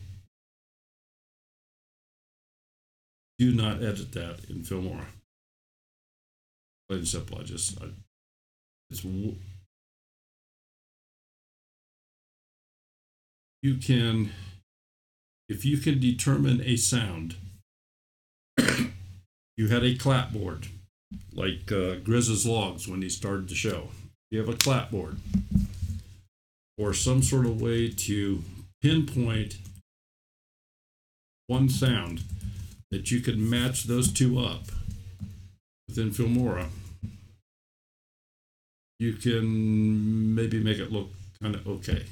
[SPEAKER 1] do not edit that in Filmora. Plain and simple. You can, if you can determine a sound, you had a clapboard, like Grizz's Logs when he started the show. You have a clapboard, or some sort of way to pinpoint one sound that you can match those two up within Filmora. You can maybe make it look kind of okay.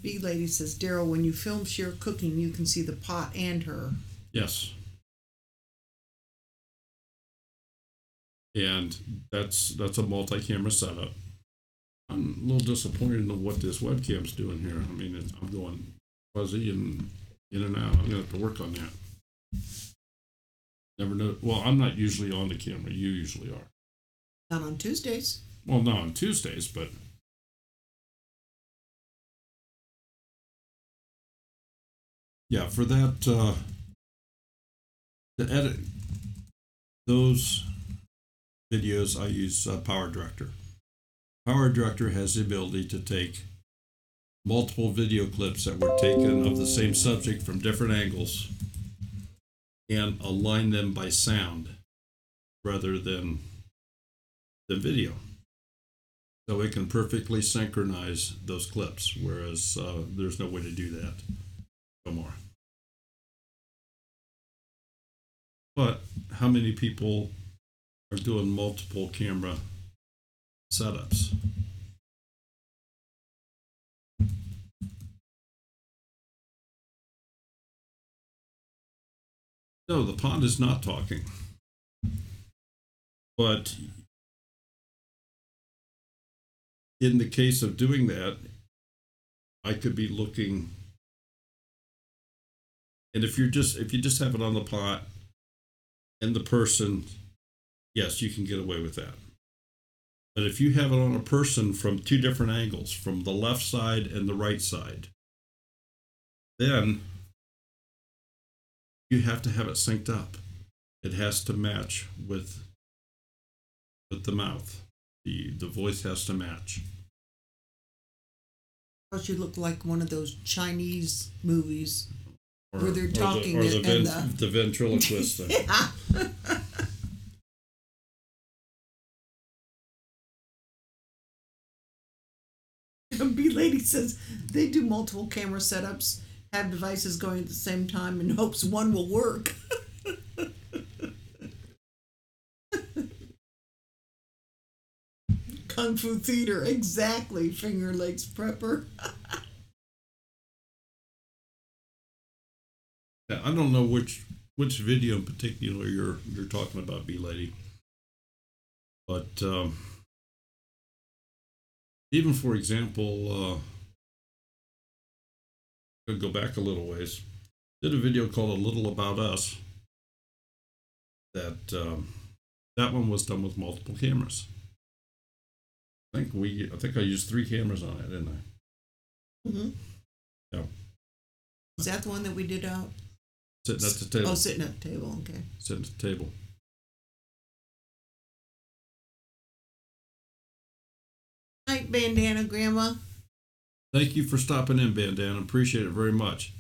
[SPEAKER 2] B Lady says, Daryl, when you film Cher cooking, you can see the pot and her.
[SPEAKER 1] Yes. And that's a multi-camera setup. I'm a little disappointed in what this webcam's doing here. I mean, I'm going fuzzy and in and out. I'm gonna have to work on that. Never know. Well, I'm not usually on the camera. You usually are.
[SPEAKER 2] Not on Tuesdays.
[SPEAKER 1] Well, not on Tuesdays, but yeah, for that to edit those videos, I use Power Director. Power Director has the ability to take multiple video clips that were taken of the same subject from different angles and align them by sound rather than the video. So it can perfectly synchronize those clips, whereas there's no way to do that no more. But how many people are doing multiple camera setups? No, the pond is not talking. But in the case of doing that, I could be looking, and if you just have it on the pot and the person, yes, you can get away with that. But if you have it on a person from two different angles, from the left side and the right side, then you have to have it synced up. It has to match with the mouth. The voice has to match.
[SPEAKER 2] Plus, you look like one of those Chinese movies
[SPEAKER 1] Or,
[SPEAKER 2] where they're talking
[SPEAKER 1] or
[SPEAKER 2] the
[SPEAKER 1] ventriloquist thing.
[SPEAKER 2] Yeah. B Lady says they do multiple camera setups, have devices going at the same time in hopes one will work. Kung Fu Theater, exactly. Finger Lakes Prepper.
[SPEAKER 1] Yeah, I don't know which video in particular you're talking about, B Lady, but even for example, I'll go back a little ways. Did a video called "A Little About Us." That one was done with multiple cameras. I think I used 3 cameras on it, didn't I?
[SPEAKER 2] Mm-hmm.
[SPEAKER 1] Yeah.
[SPEAKER 2] Is that the one that we did out?
[SPEAKER 1] Sitting at the table.
[SPEAKER 2] Oh, sitting at the table, okay.
[SPEAKER 1] Sitting at the table.
[SPEAKER 2] Night, Bandana Grandma.
[SPEAKER 1] Thank you for stopping in, Bandana. Appreciate it very much.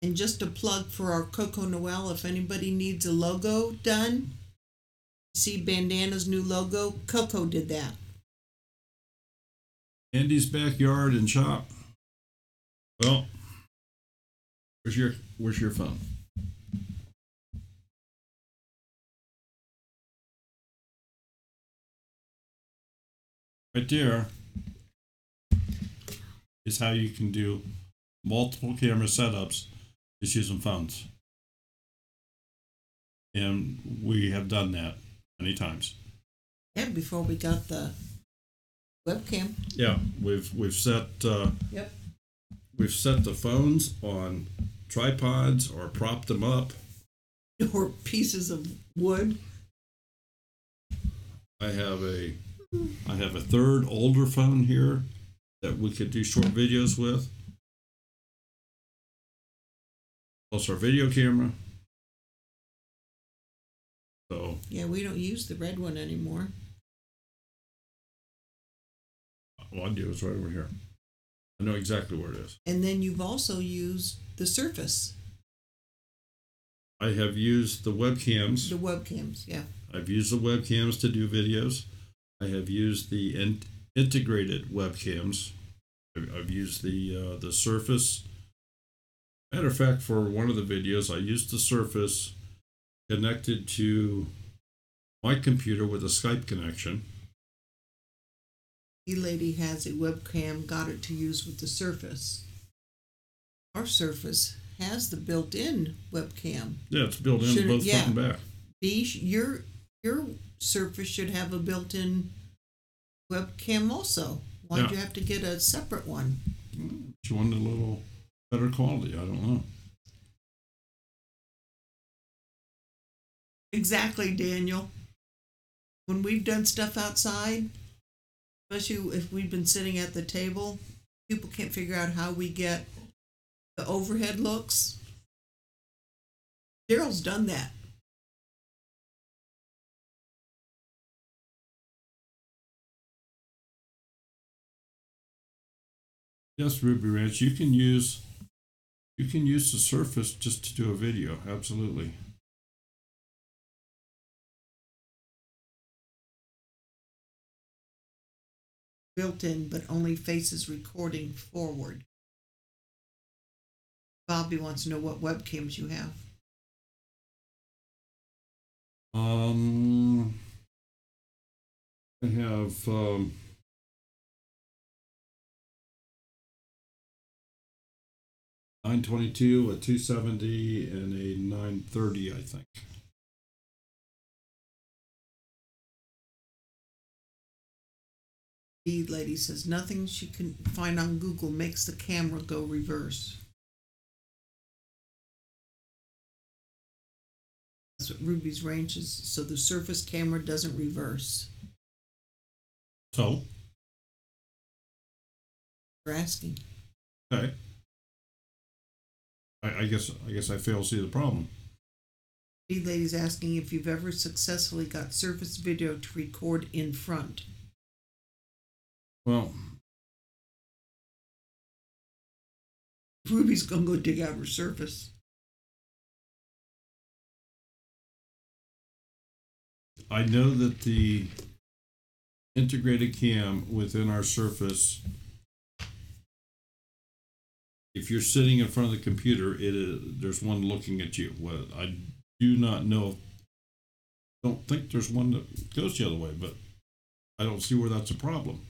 [SPEAKER 2] And just a plug for our Coco Noel, if anybody needs a logo done, see Bandana's new logo? Coco did that.
[SPEAKER 1] Andy's backyard and shop. Well, where's your phone? Right there is how you can do multiple camera setups just using phones. And we have done that many times.
[SPEAKER 2] Yeah, before we got the webcam.
[SPEAKER 1] Yeah, we've set
[SPEAKER 2] Yep.
[SPEAKER 1] we've set the phones on tripods or propped them up.
[SPEAKER 2] Or pieces of wood.
[SPEAKER 1] I have a third older phone here that we could do short videos with. Plus our video camera. So
[SPEAKER 2] Yeah, we don't use the red one anymore.
[SPEAKER 1] all I do is right over here. I know exactly where it is.
[SPEAKER 2] And then you've also used the Surface.
[SPEAKER 1] I have used the webcams.
[SPEAKER 2] The webcams, yeah.
[SPEAKER 1] I've used the webcams to do videos. I have used the integrated webcams. I've used the Surface. Matter of fact, for one of the videos, I used the Surface connected to my computer with a Skype connection.
[SPEAKER 2] E-Lady has a webcam, got it to use with the Surface. Our Surface has the built-in webcam.
[SPEAKER 1] Yeah, it's built in both front and back.
[SPEAKER 2] Your Surface should have a built-in webcam also. Why'd you have to get a separate one?
[SPEAKER 1] She wanted a little better quality. I don't know.
[SPEAKER 2] Exactly, Daniel. When we've done stuff outside, especially if we've been sitting at the table, people can't figure out how we get the overhead looks. Daryl's done that.
[SPEAKER 1] Yes, Ruby Ranch, you can use the Surface just to do a video. Absolutely.
[SPEAKER 2] Built in, but only faces recording forward. Bobby wants to know what webcams you have.
[SPEAKER 1] I have 922, a 270, and a 930, I think.
[SPEAKER 2] The lady says nothing she can find on Google makes the camera go reverse. That's what Ruby's range is, so the surface camera doesn't reverse.
[SPEAKER 1] So?
[SPEAKER 2] You're asking.
[SPEAKER 1] Okay. I guess I fail to see the problem.
[SPEAKER 2] The lady's asking if you've ever successfully got surface video to record in front.
[SPEAKER 1] Well,
[SPEAKER 2] Ruby's gonna go dig out her surface.
[SPEAKER 1] I know that the integrated cam within our Surface, if you're sitting in front of the computer, there's one looking at you. Well, I do not know. Don't think there's one that goes the other way, but I don't see where that's a problem.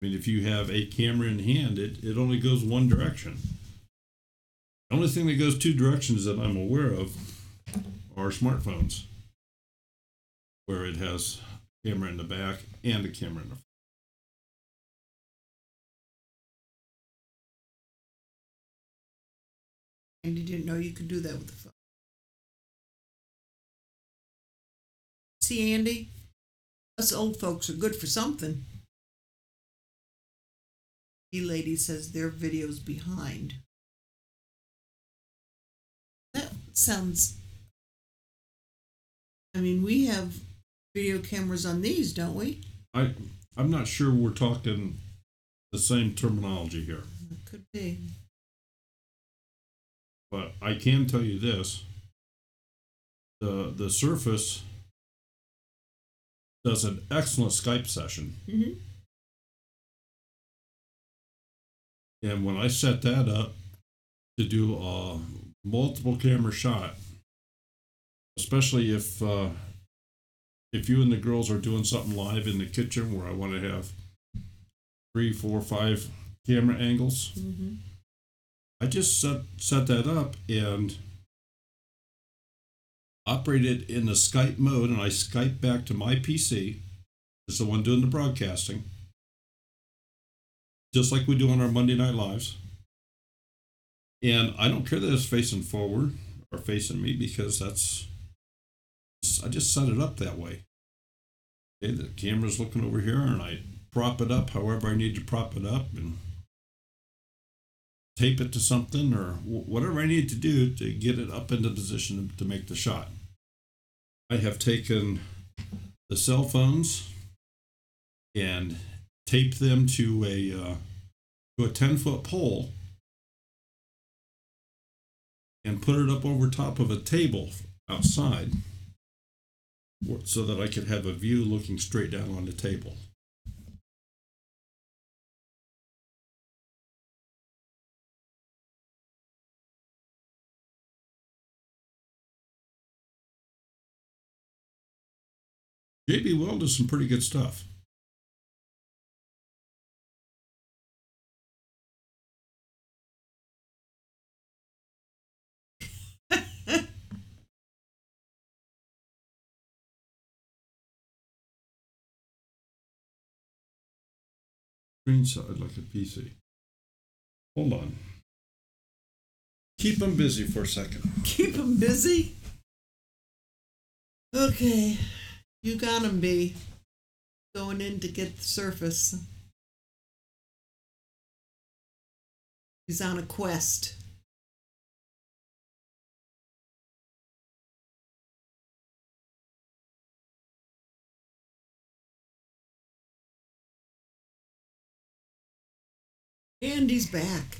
[SPEAKER 1] I mean, if you have a camera in hand, it only goes one direction. The only thing that goes two directions that I'm aware of are smartphones, where it has a camera in the back and a camera in the front.
[SPEAKER 2] And you didn't know you could do that with the phone. See, Andy? Us old folks are good for something. The lady says their video's behind. That sounds... I mean, we have video cameras on these, don't we?
[SPEAKER 1] I'm not sure we're talking the same terminology here.
[SPEAKER 2] It could be.
[SPEAKER 1] But I can tell you this. The Surface does an excellent Skype session.
[SPEAKER 2] Mm-hmm.
[SPEAKER 1] And when I set that up to do a multiple camera shot, especially if you and the girls are doing something live in the kitchen where I want to have 3, 4, 5 camera angles,
[SPEAKER 2] Mm-hmm.
[SPEAKER 1] I just set that up and operated in the Skype mode, and I Skype back to my PC, is the one doing the broadcasting, just like we do on our Monday Night Lives. And I don't care that it's facing forward or facing me, because I just set it up that way. Okay, the camera's looking over here, and I prop it up however I need to prop it up, and tape it to something or whatever I need to do to get it up into position to make the shot. I have taken the cell phones and taped them to a 10-foot pole and put it up over top of a table outside so that I could have a view looking straight down on the table. JB Will does some pretty good stuff. Screen side like a PC. Hold on. Keep them busy for a second.
[SPEAKER 2] Keep them busy? Okay. You got him, B. Going in to get the Surface. He's on a quest. And he's back.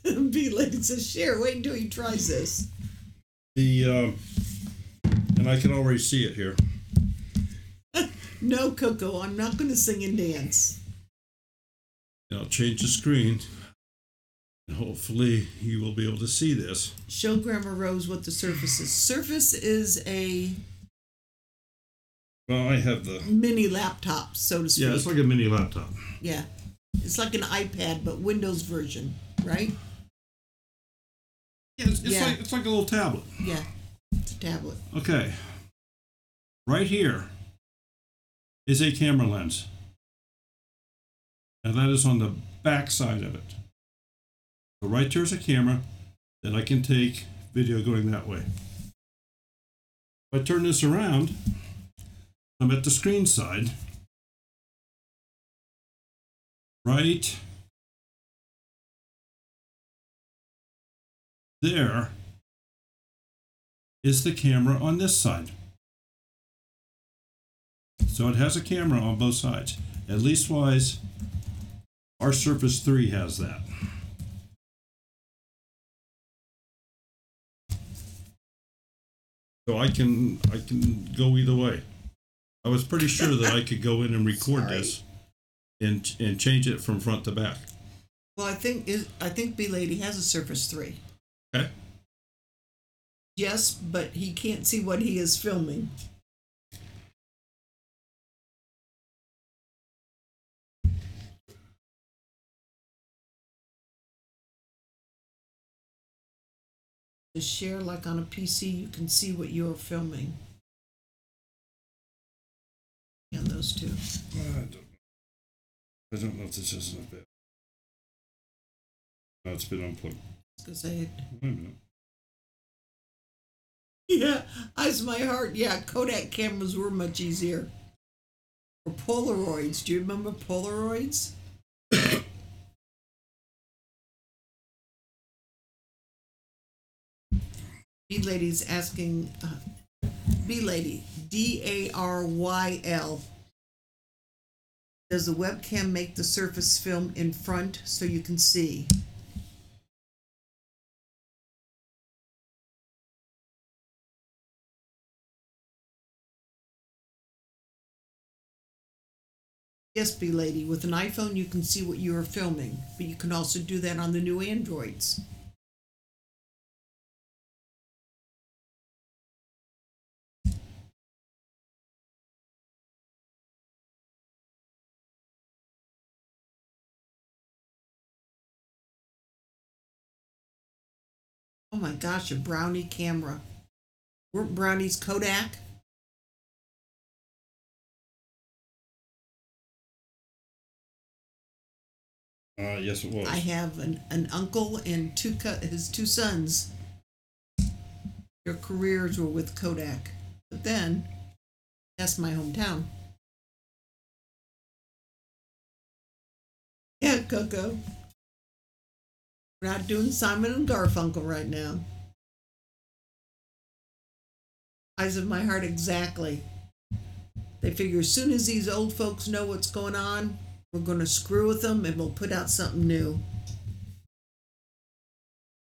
[SPEAKER 2] B lady says, "Share. Wait until he tries this."
[SPEAKER 1] And I can already see it here.
[SPEAKER 2] No, Coco, I'm not going to sing and dance.
[SPEAKER 1] I'll change the screen. And hopefully you will be able to see this.
[SPEAKER 2] Show Grandma Rose what the Surface is. Surface is a
[SPEAKER 1] Well, I have the
[SPEAKER 2] mini laptop, so to speak.
[SPEAKER 1] Yeah, it's like a mini laptop.
[SPEAKER 2] Yeah. It's like an iPad, but Windows version, right?
[SPEAKER 1] Yeah, it's like a little tablet.
[SPEAKER 2] Yeah, it's a tablet.
[SPEAKER 1] Okay. Right here is a camera lens. and that is on the back side of it. So right there's a camera that I can take video going that way. If I turn this around, I'm at the screen side. Right there is the camera on this side. So it has a camera on both sides. At leastwise, our Surface 3 has that. So I can go either way. I was pretty sure that I could go in and record this and change it from front to back.
[SPEAKER 2] Well, I think B Lady has a Surface 3.
[SPEAKER 1] Okay.
[SPEAKER 2] Yes, but he can't see what he is filming. To share like on a PC, you can see what you're filming. And those two.
[SPEAKER 1] I don't know if this isn't a bit. No, it's been unplugged.
[SPEAKER 2] Because I had.
[SPEAKER 1] Wait a minute.
[SPEAKER 2] Yeah, eyes my heart. Yeah, Kodak cameras were much easier. Or Polaroids. Do you remember Polaroids? B-Lady's asking, B-Lady, DARYL. Does the webcam make the surface film in front so you can see? Yes, B-Lady, with an iPhone you can see what you are filming, but you can also do that on the new Androids. Oh my gosh, a Brownie camera. Weren't Brownies Kodak?
[SPEAKER 1] Yes, it was.
[SPEAKER 2] I have an uncle and his two sons. Their careers were with Kodak. But then, that's my hometown. Yeah, Coco. We're not doing Simon and Garfunkel right now. Eyes of my heart, exactly. They figure as soon as these old folks know what's going on, we're going to screw with them and we'll put out something new.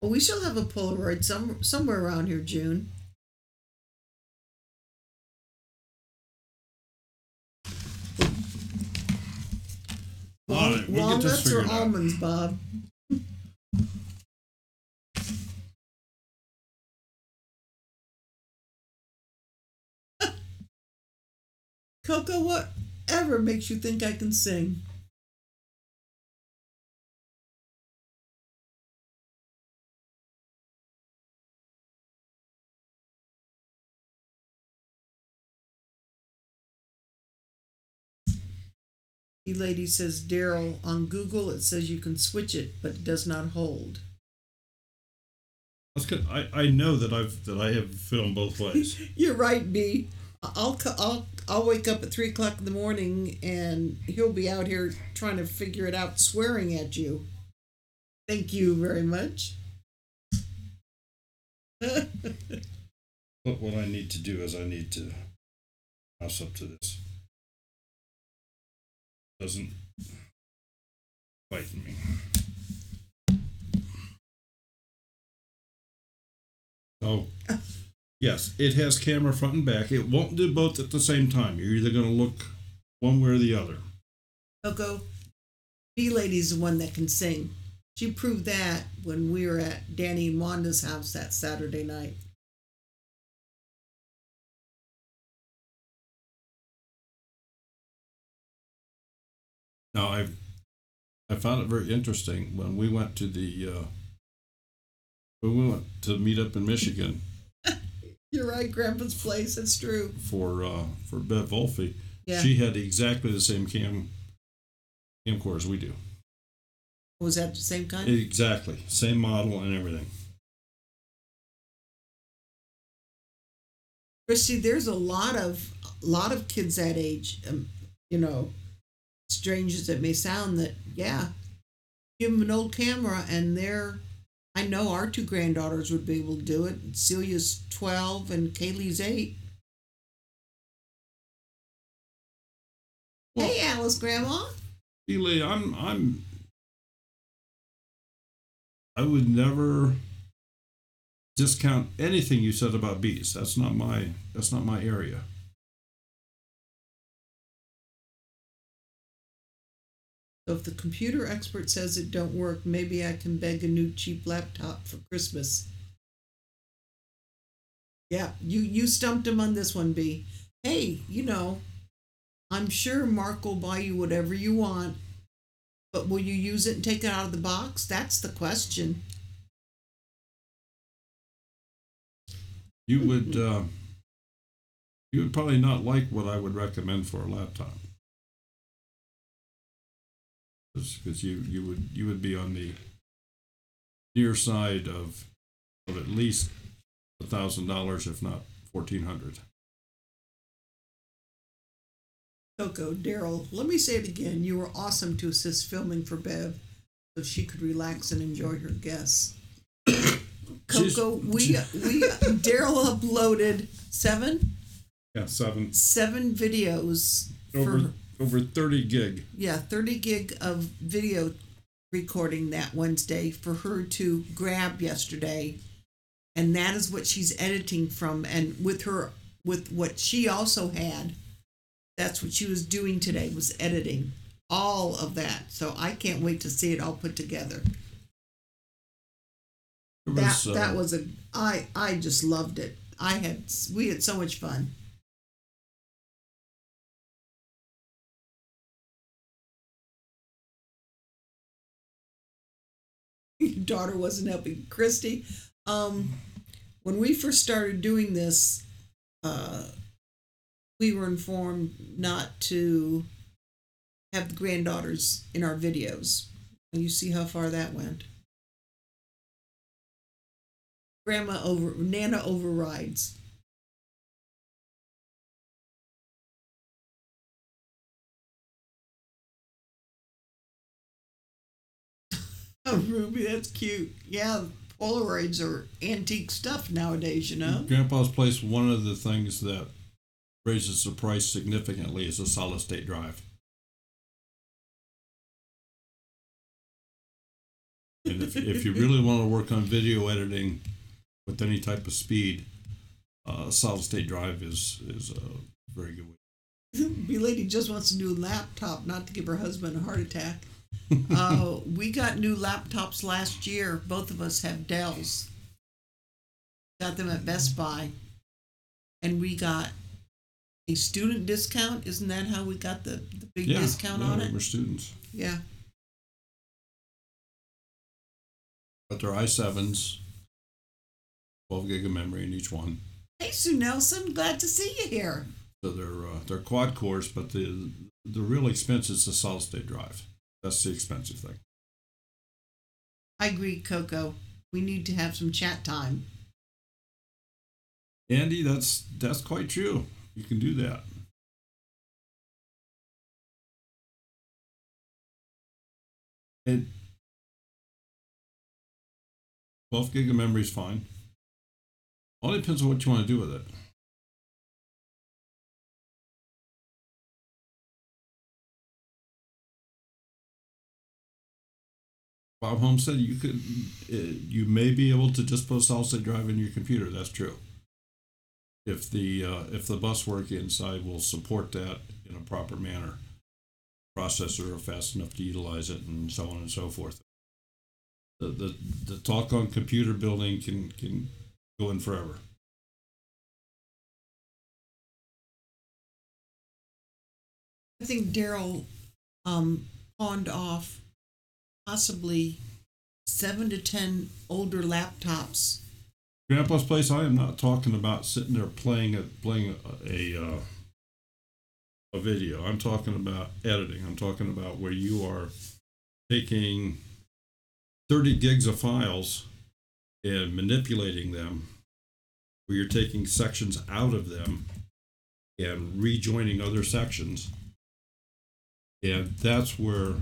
[SPEAKER 2] Well, we shall have a Polaroid somewhere around here, June.
[SPEAKER 1] All right, we'll get this
[SPEAKER 2] Walnuts or
[SPEAKER 1] figured out.
[SPEAKER 2] almonds, Bob? Coco, whatever makes you think I can sing? The lady says, Daryl, on Google it says you can switch it, but it does not hold.
[SPEAKER 1] That's good. I know that I have filmed both ways.
[SPEAKER 2] You're right, B. I'll wake up at 3:00 in the morning and he'll be out here trying to figure it out, swearing at you. Thank you very much.
[SPEAKER 1] But what I need to do is I need to mouse up to this. Doesn't bite me. Oh, yes, it has camera front and back. It won't do both at the same time. You're either going to look one way or the other.
[SPEAKER 2] Coco, B-Lady's the one that can sing. She proved that when we were at Danny and Wanda's house that Saturday night.
[SPEAKER 1] Now, I found it very interesting when we went to meet up in Michigan.
[SPEAKER 2] You're right, Grandpa's place. It's true.
[SPEAKER 1] For Bev Wolfe.
[SPEAKER 2] Yeah.
[SPEAKER 1] She had exactly the same camcorders we do.
[SPEAKER 2] Was that the same kind?
[SPEAKER 1] Exactly. Same model and everything.
[SPEAKER 2] Christy, there's a lot of kids that age, strange as it may sound, that, yeah, give them an old camera and I know our two granddaughters would be able to do it. Celia's 12 and Kaylee's 8. Well, hey, Alice, Grandma.
[SPEAKER 1] Ely, I would never discount anything you said about bees. That's not my area.
[SPEAKER 2] So if the computer expert says it don't work, maybe I can beg a new cheap laptop for Christmas. Yeah, you stumped him on this one, B. Hey, I'm sure Mark will buy you whatever you want, but will you use it and take it out of the box? That's the question.
[SPEAKER 1] You would probably not like what I would recommend for a laptop, because you would be on the near side of at least $1,000, if not $1,400.
[SPEAKER 2] Coco, Daryl, let me say it again. You were awesome to assist filming for Bev so she could relax and enjoy her guests. Coco, Daryl uploaded 7?
[SPEAKER 1] Yeah, 7.
[SPEAKER 2] 7 videos
[SPEAKER 1] over 30 gig.
[SPEAKER 2] Yeah, 30 gig of video recording that Wednesday for her to grab yesterday. And that is what she's editing from. And with what she also had, that's what she was doing today, was editing all of that. So I can't wait to see it all put together. I just loved it. We had so much fun. Your daughter wasn't helping. Christy, when we first started doing this, we were informed not to have the granddaughters in our videos. And you see how far that went. Nana overrides. Oh, Ruby, that's cute. Yeah, Polaroids are antique stuff nowadays,
[SPEAKER 1] Grandpa's place, one of the things that raises the price significantly is a solid state drive. And if you really want to work on video editing with any type of speed, solid state drive is a very good way.
[SPEAKER 2] B-Lady just wants a new laptop, not to give her husband a heart attack. We got new laptops last year. Both of us have Dells. Got them at Best Buy. And we got a student discount. Isn't that how we got the big discount on it?
[SPEAKER 1] We're students.
[SPEAKER 2] Yeah.
[SPEAKER 1] But they're i7s, 12 gig of memory in each one.
[SPEAKER 2] Hey, Sue Nelson, glad to see you here.
[SPEAKER 1] So they're quad cores, but the real expense is the solid state drive. That's the expensive thing.
[SPEAKER 2] I agree, Coco. We need to have some chat time.
[SPEAKER 1] Andy, that's quite true. You can do that. And 12 gig of memory is fine. All depends on what you want to do with it. Bob Homestead, you may be able to just put a solid state drive in your computer. That's true. If the buswork inside will support that in a proper manner, processor fast enough to utilize it, and so on and so forth. The talk on computer building can go in forever.
[SPEAKER 2] I think Daryl pawned off possibly 7 to 10 older laptops.
[SPEAKER 1] Grandpa's place. I am not talking about sitting there playing a a video. I'm talking about editing. I'm talking about where you are taking 30 gigs of files and manipulating them, where you're taking sections out of them and rejoining other sections. And that's where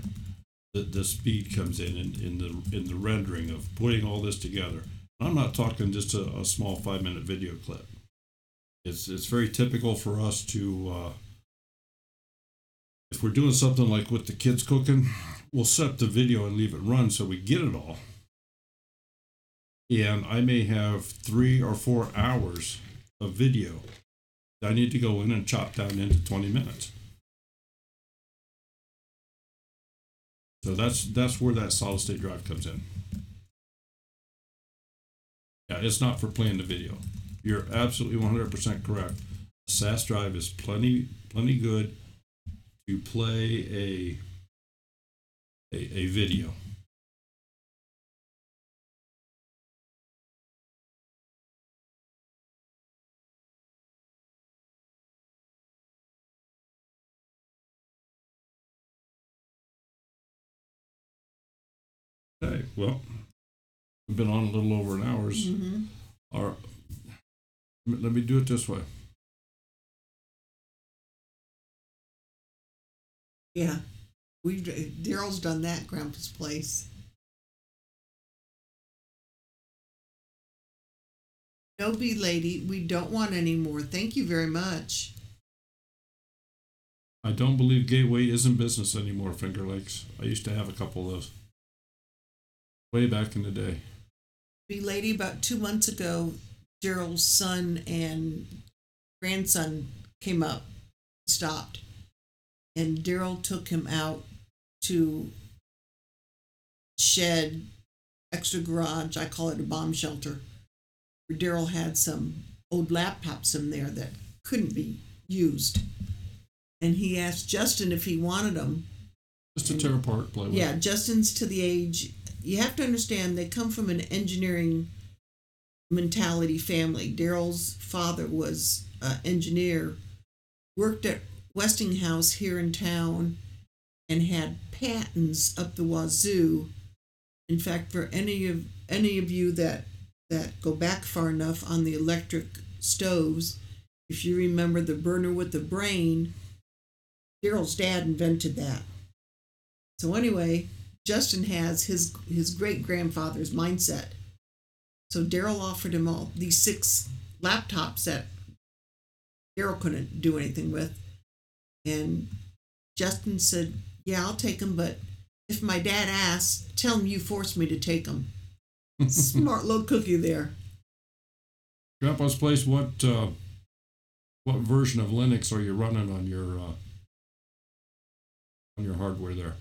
[SPEAKER 1] the speed comes in the rendering of putting all this together. I'm not talking just a small 5-minute video clip. It's very typical for us to, if we're doing something like with the kids cooking, we'll set up the video and leave it run so we get it all. And I may have 3 or 4 hours of video that I need to go in and chop down into 20 minutes. So that's where that solid state drive comes in. Yeah, it's not for playing the video. You're absolutely 100% correct. A SAS drive is plenty good to play a video. Okay, well, we've been on a little over an hour.
[SPEAKER 2] Mm-hmm.
[SPEAKER 1] Let me do it this way.
[SPEAKER 2] Yeah, Daryl's done that, Grandpa's place. No, bee lady, we don't want any more. Thank you very much.
[SPEAKER 1] I don't believe Gateway is in business anymore, Finger Lakes. I used to have a couple of those way back in the day.
[SPEAKER 2] Bee lady, about 2 months ago, Daryl's son and grandson came up, stopped, and Daryl took him out to shed, extra garage. I call it a bomb shelter, where Daryl had some old laptops in there that couldn't be used. And he asked Justin if he wanted them.
[SPEAKER 1] Just to tear apart, play with.
[SPEAKER 2] Yeah, Justin's to the age. You have to understand, they come from an engineering mentality family. Daryl's father was an engineer, worked at Westinghouse here in town, and had patents up the wazoo. In fact, for any of you that go back far enough on the electric stoves, if you remember the burner with the brain, Daryl's dad invented that. So anyway, Justin has his great-grandfather's mindset. So Daryl offered him all these 6 laptops that Daryl couldn't do anything with. And Justin said, yeah, I'll take them, but if my dad asks, tell him you forced me to take them. Smart little cookie there.
[SPEAKER 1] Grandpa's place, what version of Linux are you running on your hardware there?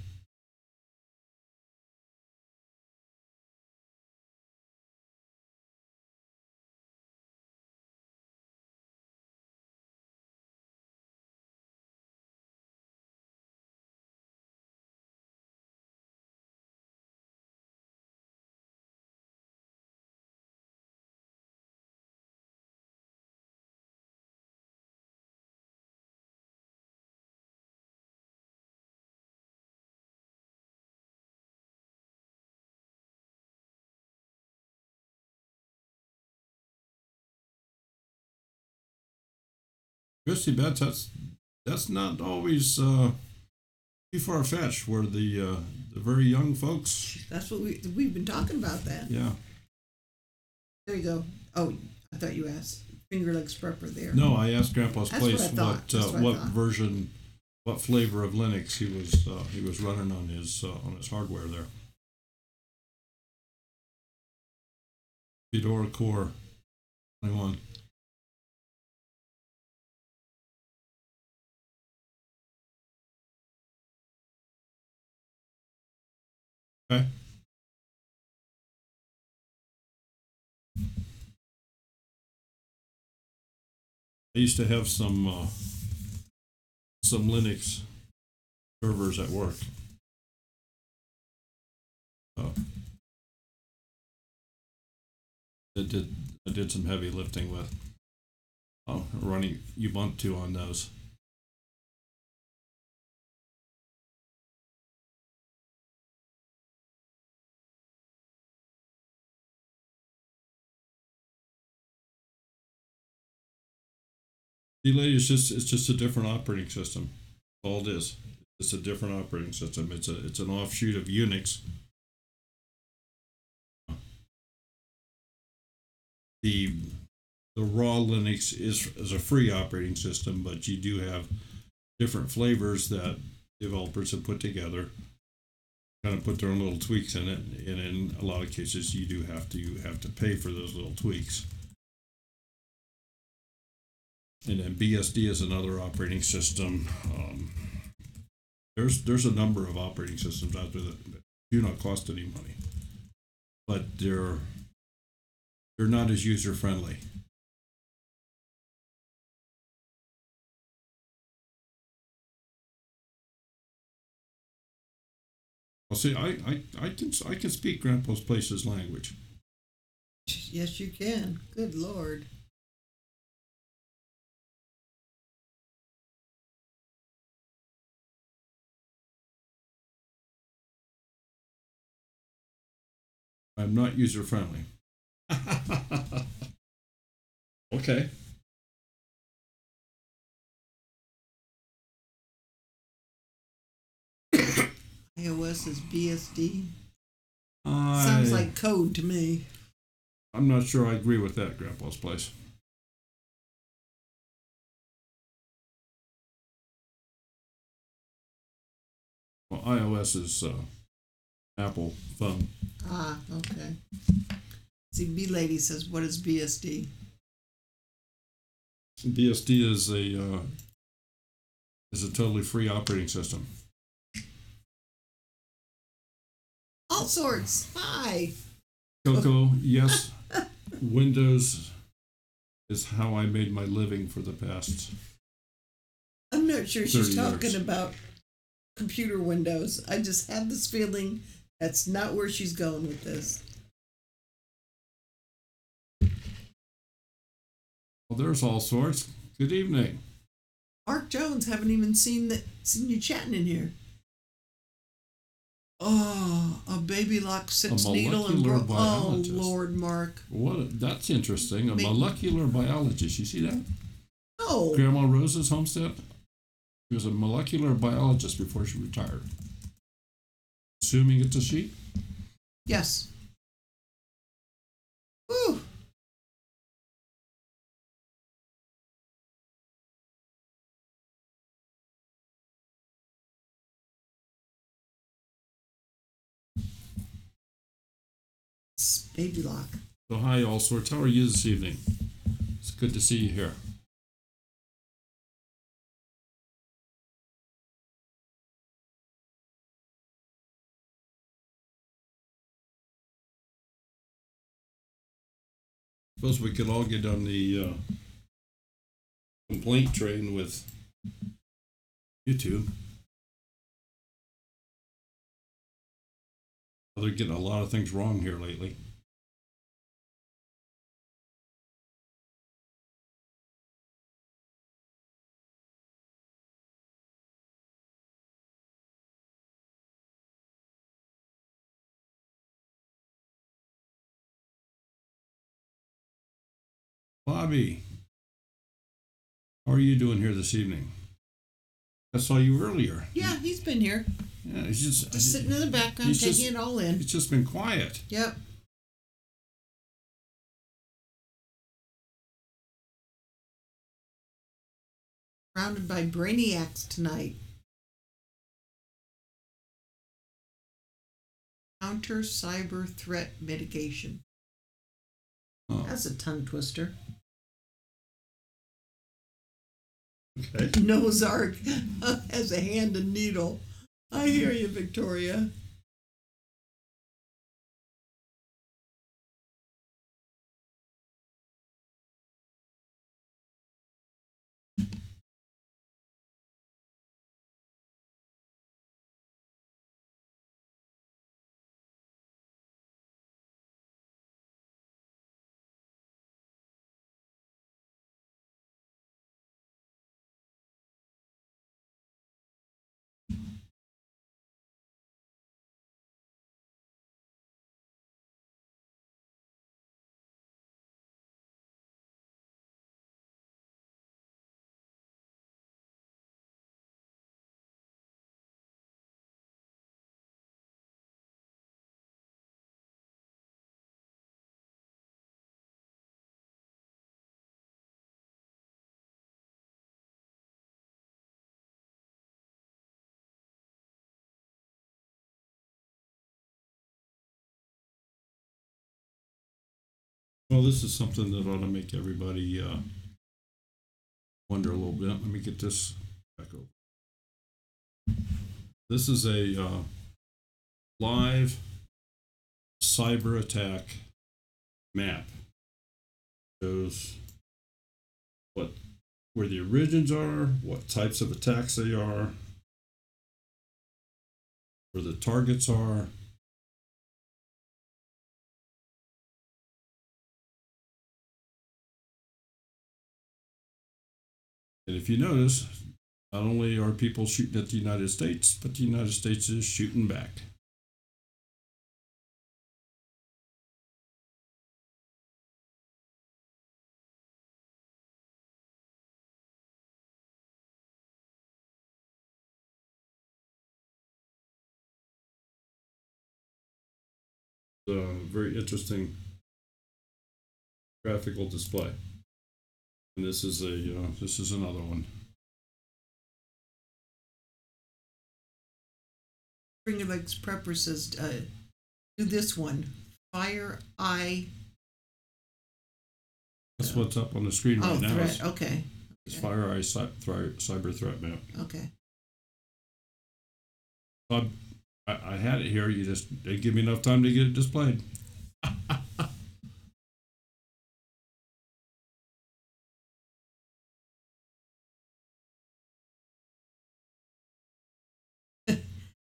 [SPEAKER 1] Christy Betts, that's not always too far fetched. Where the very young folks.
[SPEAKER 2] That's what we've been talking about. That.
[SPEAKER 1] Yeah.
[SPEAKER 2] There you go. Oh, I thought you asked Finger Lakes Prepper there.
[SPEAKER 1] No, I asked Grandpa's
[SPEAKER 2] That's
[SPEAKER 1] place
[SPEAKER 2] what
[SPEAKER 1] version, what flavor of Linux he was running on his hardware there. Fedora Core 21. Okay. I used to have some Linux servers at work. I did some heavy lifting with running Ubuntu on those. Delay is just a different operating system. All it is. It's a different operating system. It's an offshoot of Unix. The raw Linux is a free operating system, but you do have different flavors that developers have put together, kind of put their own little tweaks in it, and in a lot of cases you do have to pay for those little tweaks. And then BSD is another operating system. There's a number of operating systems out there that do not cost any money, but they're not as user friendly. Well, see, I can speak Grandpa's Place's language.
[SPEAKER 2] Yes, you can. Good Lord.
[SPEAKER 1] I'm not user friendly. Okay.
[SPEAKER 2] iOS is BSD. Sounds like code to me.
[SPEAKER 1] I'm not sure I agree with that, Grandpa's Place. Well, iOS is Apple phone.
[SPEAKER 2] Ah, okay. See, B Lady says, what is BSD?
[SPEAKER 1] BSD is a totally free operating system.
[SPEAKER 2] All sorts. Hi.
[SPEAKER 1] Coco, yes. Windows is how I made my living for the past.
[SPEAKER 2] I'm not sure she's
[SPEAKER 1] 30
[SPEAKER 2] talking
[SPEAKER 1] years.
[SPEAKER 2] about computer Windows. I just have this feeling that's not where she's going with this.
[SPEAKER 1] Well, there's all sorts. Good evening.
[SPEAKER 2] Mark Jones, haven't even seen you chatting in here. Oh, a baby lock six needle and
[SPEAKER 1] molecular
[SPEAKER 2] oh
[SPEAKER 1] biologist.
[SPEAKER 2] Lord, Mark.
[SPEAKER 1] That's interesting. A molecular biologist. You see that?
[SPEAKER 2] Oh.
[SPEAKER 1] Grandma Rose's homestead. She was a molecular biologist before she retired. Assuming it's a she?
[SPEAKER 2] Yes. Whew. Baby lock.
[SPEAKER 1] So hi, all sorts. How are you this evening? It's good to see you here. Suppose we could all get on the complaint train with YouTube. They're getting a lot of things wrong here lately. Bobby, how are you doing here this evening? I saw you earlier.
[SPEAKER 2] Yeah, he's been here.
[SPEAKER 1] Yeah, he's just
[SPEAKER 2] sitting in the background, taking it all in.
[SPEAKER 1] He's just been quiet.
[SPEAKER 2] Yep. Surrounded by brainiacs tonight. Counter cyber threat mitigation.
[SPEAKER 1] Oh.
[SPEAKER 2] That's a tongue twister.
[SPEAKER 1] Okay.
[SPEAKER 2] Noah's Ark has a hand and needle. I hear you, Victoria.
[SPEAKER 1] Well, this is something that ought to make everybody wonder a little bit. Let me get this back over. This is a live cyber attack map. Shows where the origins are, what types of attacks they are, where the targets are. And if you notice, not only are people shooting at the United States, but the United States is shooting back. It's a very interesting graphical display. And this is another one.
[SPEAKER 2] Finger Lakes Prepper says, do this one. Fire Eye.
[SPEAKER 1] That's what's up on the screen right now.
[SPEAKER 2] Threat. Okay.
[SPEAKER 1] It's Fire Eye Cyber Threat Map.
[SPEAKER 2] Okay.
[SPEAKER 1] I had it here. You just didn't give me enough time to get it displayed.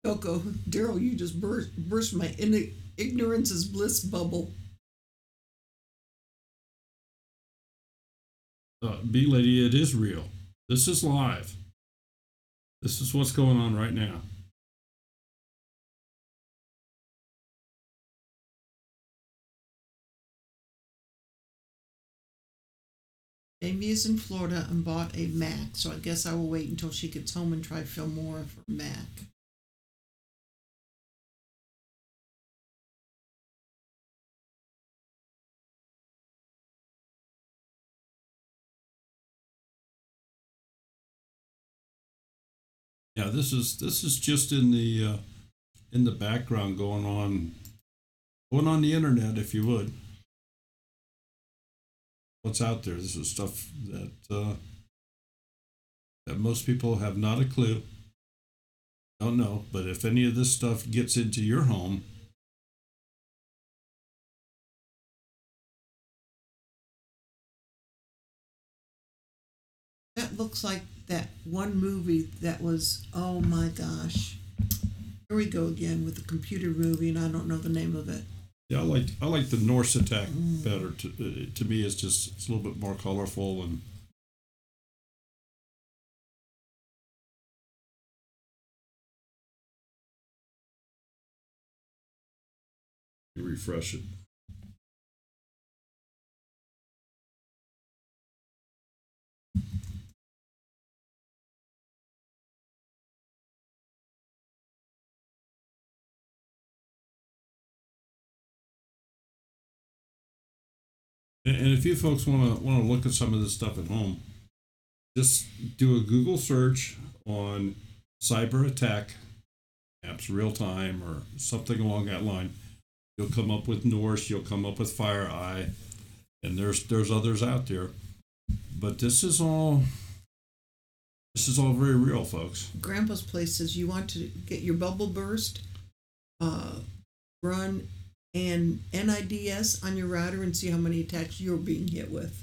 [SPEAKER 2] Coco, Daryl, you just burst my ignorance is bliss bubble.
[SPEAKER 1] Bee Lady, it is real. This is live. This is what's going on right now.
[SPEAKER 2] Amy is in Florida and bought a Mac, so I guess I will wait until she gets home and try Filmora for Mac.
[SPEAKER 1] Yeah, this is just in the background going on the internet, if you would. What's out there? This is stuff that most people have not a clue, don't know. But if any of this stuff gets into your home,
[SPEAKER 2] That looks like that one movie that was, oh my gosh. Here we go again with the computer movie, and I don't know the name of it.
[SPEAKER 1] yeah, I like the Norse attack better. To me, it's a little bit more colorful and. Refresh it. And if you folks want to look at some of this stuff at home, just do a Google search on cyber attack apps real time or something along that line. You'll come up with Norse, you'll come up with FireEye, and there's others out there. But this is all very real, folks.
[SPEAKER 2] Grandpa's Place says you want to get your bubble burst, run an NIDS on your router and see how many attacks you're being hit with.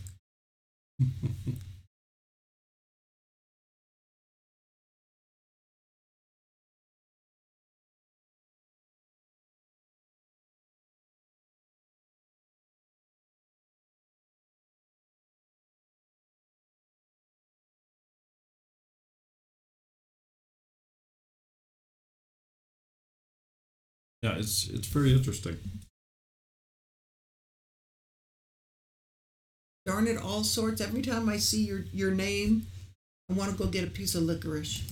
[SPEAKER 1] Yeah, it's very interesting.
[SPEAKER 2] Darn it, all sorts. Every time I see your name, I want to go get a piece of licorice.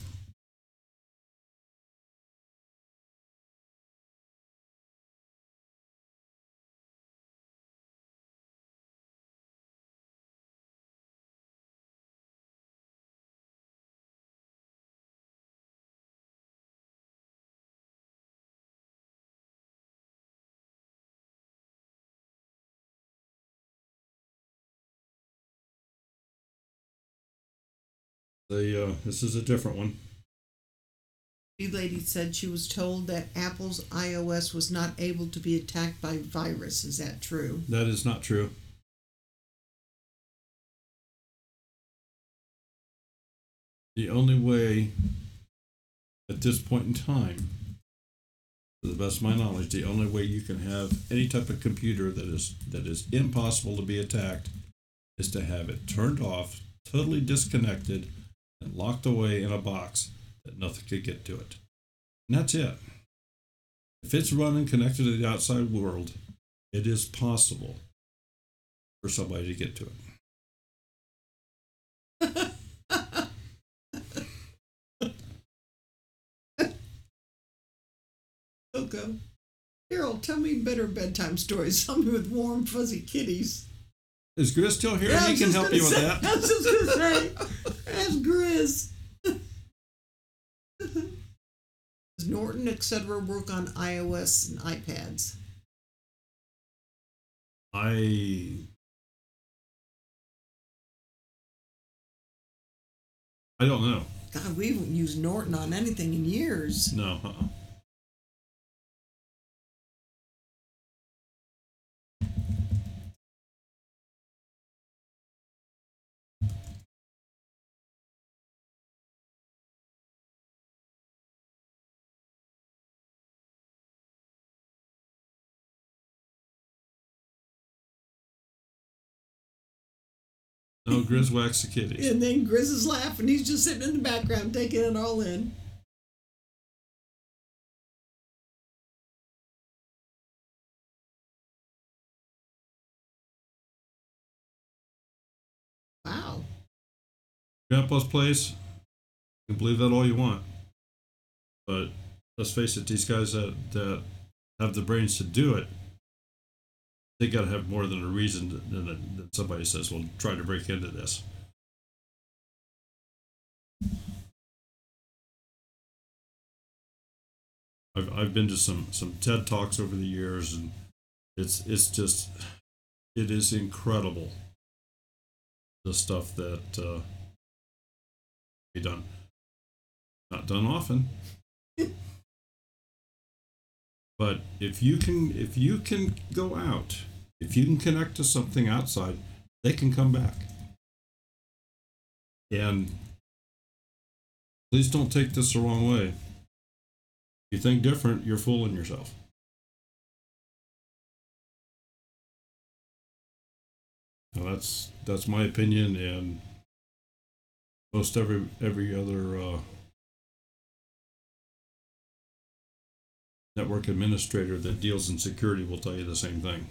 [SPEAKER 1] This is a different one.
[SPEAKER 2] The lady said she was told that Apple's iOS was not able to be attacked by virus. Is that true?
[SPEAKER 1] That is not true. The only way, at this point in time, to the best of my knowledge, the only way you can have any type of computer that is impossible to be attacked is to have it turned off, totally disconnected, and locked away in a box that nothing could get to it. And that's it. If it's running connected to the outside world, it is possible for somebody to get to it.
[SPEAKER 2] Okay. Harold, tell me better bedtime stories. Something with warm, fuzzy kitties.
[SPEAKER 1] Is Grizz still here?
[SPEAKER 2] Yeah,
[SPEAKER 1] He can help you with that.
[SPEAKER 2] I was just going to say, ask Grizz. Does Norton, etc., work on iOS and iPads?
[SPEAKER 1] I don't know.
[SPEAKER 2] God, we haven't used Norton on anything in years.
[SPEAKER 1] No. No, Grizz whacks the kitties.
[SPEAKER 2] And then Grizz is laughing. He's just sitting in the background taking it all in. Wow.
[SPEAKER 1] Grandpa's place, you can believe that all you want. But let's face it, these guys that have the brains to do it, they got to have more than a reason that somebody says, well, try to break into this. I've been to some TED Talks over the years, and it's just, it is incredible, the stuff that be done. Not done often. But if you can go out, if you can connect to something outside, they can come back. And please don't take this the wrong way. If you think different, you're fooling yourself. Now that's my opinion, and most every other network administrator that deals in security will tell you the same thing.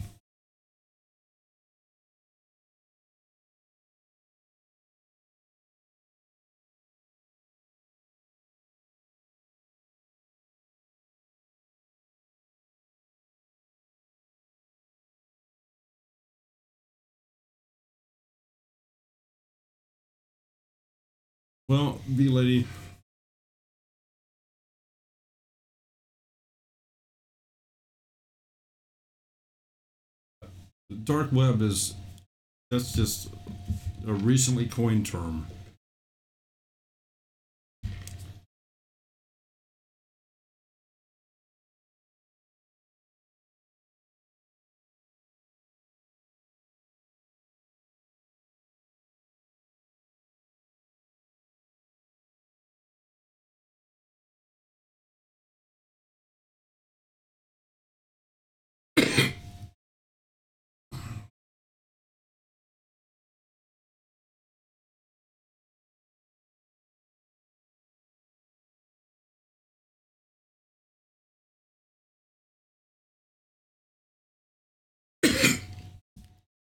[SPEAKER 1] Well, V-Lady, the dark web that's just a recently coined term.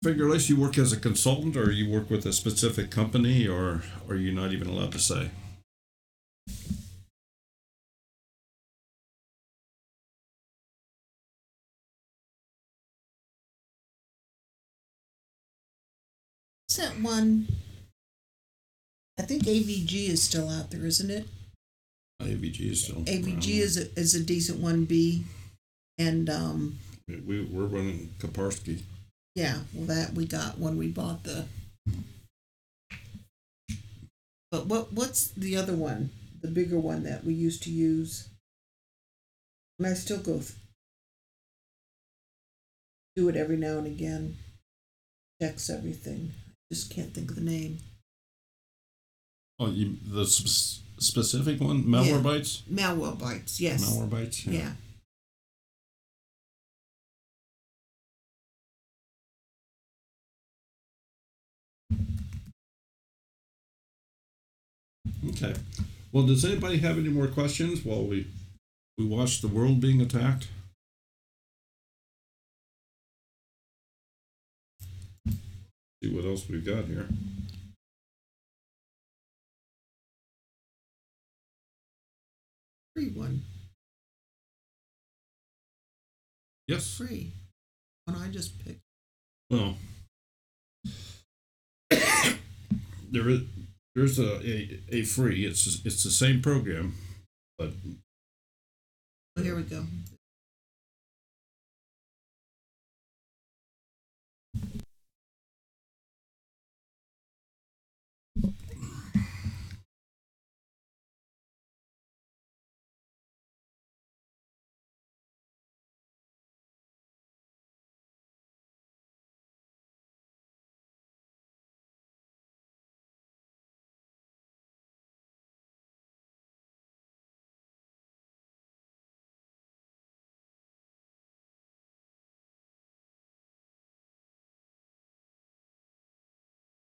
[SPEAKER 1] Figure unless you work as a consultant or you work with a specific company, or are you not even allowed to say?
[SPEAKER 2] What's that one? I think AVG is still out there, isn't it?
[SPEAKER 1] AVG is still
[SPEAKER 2] AVG is a decent one, B. And
[SPEAKER 1] we're running Kaspersky.
[SPEAKER 2] yeah, well, that we got when we bought the But what's the other one? The bigger one that we used to use? And I still do it every now and again. Checks everything. Just can't think of the name.
[SPEAKER 1] Oh, the specific one? Malwarebytes?
[SPEAKER 2] Malwarebytes, yes.
[SPEAKER 1] Malwarebytes,
[SPEAKER 2] Yeah.
[SPEAKER 1] Okay. Well, does anybody have any more questions while we watch the world being attacked? See what else we've got here.
[SPEAKER 2] Free one.
[SPEAKER 1] Yes.
[SPEAKER 2] Free. One I just picked.
[SPEAKER 1] Well, there's a free. It's the same program, but
[SPEAKER 2] Oh, here we go.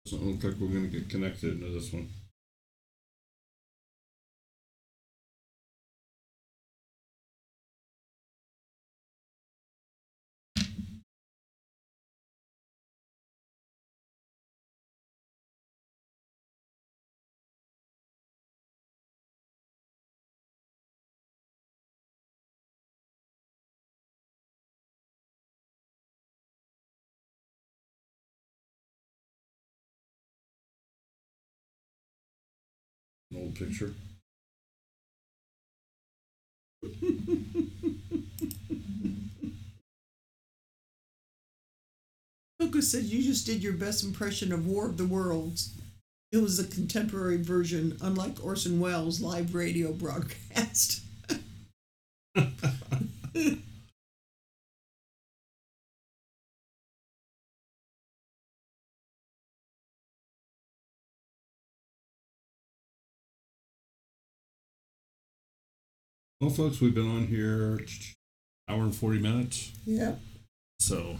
[SPEAKER 1] doesn't look like we're going to get connected into this one. An old picture.
[SPEAKER 2] Coco said you just did your best impression of War of the Worlds. It was a contemporary version, unlike Orson Welles' live radio broadcast.
[SPEAKER 1] Well, folks, we've been on here hour and 40 minutes.
[SPEAKER 2] Yeah.
[SPEAKER 1] So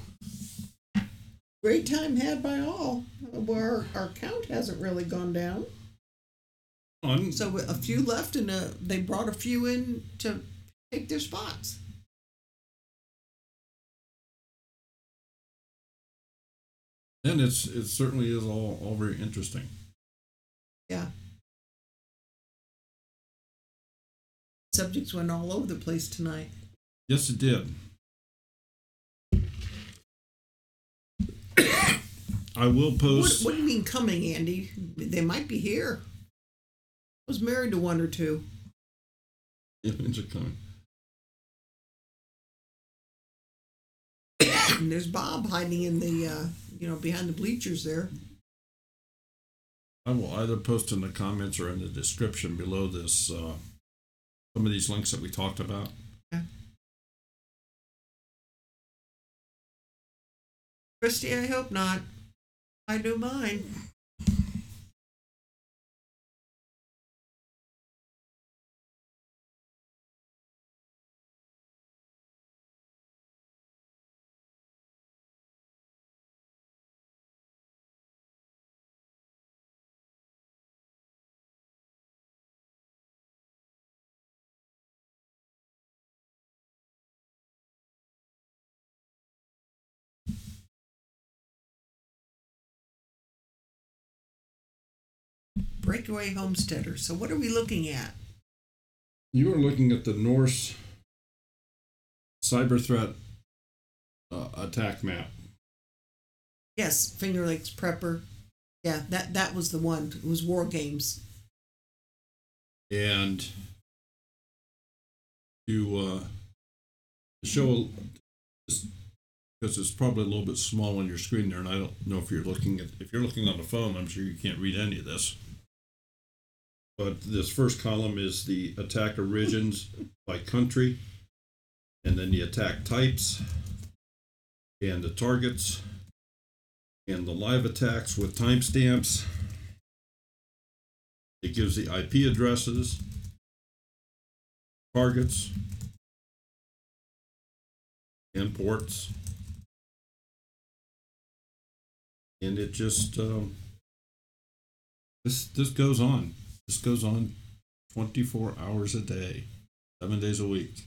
[SPEAKER 2] Great time had by all. Well, our count hasn't really gone down. So a few left, and they brought a few in to take their spots.
[SPEAKER 1] And it certainly is all very interesting.
[SPEAKER 2] Yeah. Subjects went all over the place tonight.
[SPEAKER 1] Yes, it did. I will post.
[SPEAKER 2] What do you mean coming, Andy? They might be here. I was married to one or two.
[SPEAKER 1] Aliens are coming.
[SPEAKER 2] And there's Bob hiding in the, behind the bleachers there.
[SPEAKER 1] I will either post in the comments or in the description below this some of these links that we talked about.
[SPEAKER 2] Yeah. Christy, I hope not. I do mine. Breakaway Homesteader. So what are we looking at?
[SPEAKER 1] You are looking at the Norse cyber threat attack map.
[SPEAKER 2] Yes, Finger Lakes Prepper. Yeah, that was the one. It was War Games.
[SPEAKER 1] And to show, because it's probably a little bit small on your screen there, and I don't know if you're looking on the phone, I'm sure you can't read any of this. But this first column is the attack origins by country, and then the attack types, and the targets, and the live attacks with timestamps. It gives the IP addresses, targets, and ports. And it just, this goes on. This goes on 24 hours a day, 7 days a week.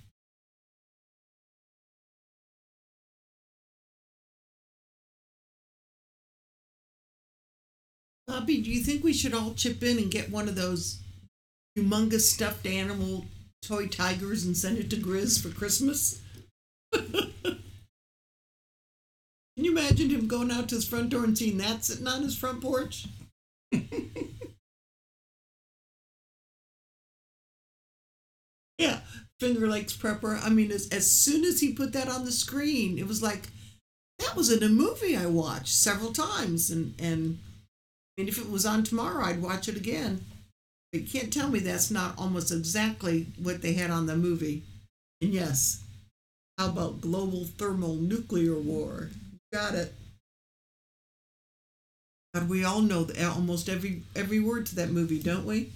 [SPEAKER 2] Bobby, do you think we should all chip in and get one of those humongous stuffed animal toy tigers and send it to Grizz for Christmas? Can you imagine him going out to his front door and seeing that sitting on his front porch? Yeah, Finger Lakes Prepper. I mean, as soon as he put that on the screen, it was like, that was in a movie I watched several times. And if it was on tomorrow, I'd watch it again. But you can't tell me that's not almost exactly what they had on the movie. And yes, how about global thermal nuclear war? Got it. But we all know almost every word to that movie, don't we?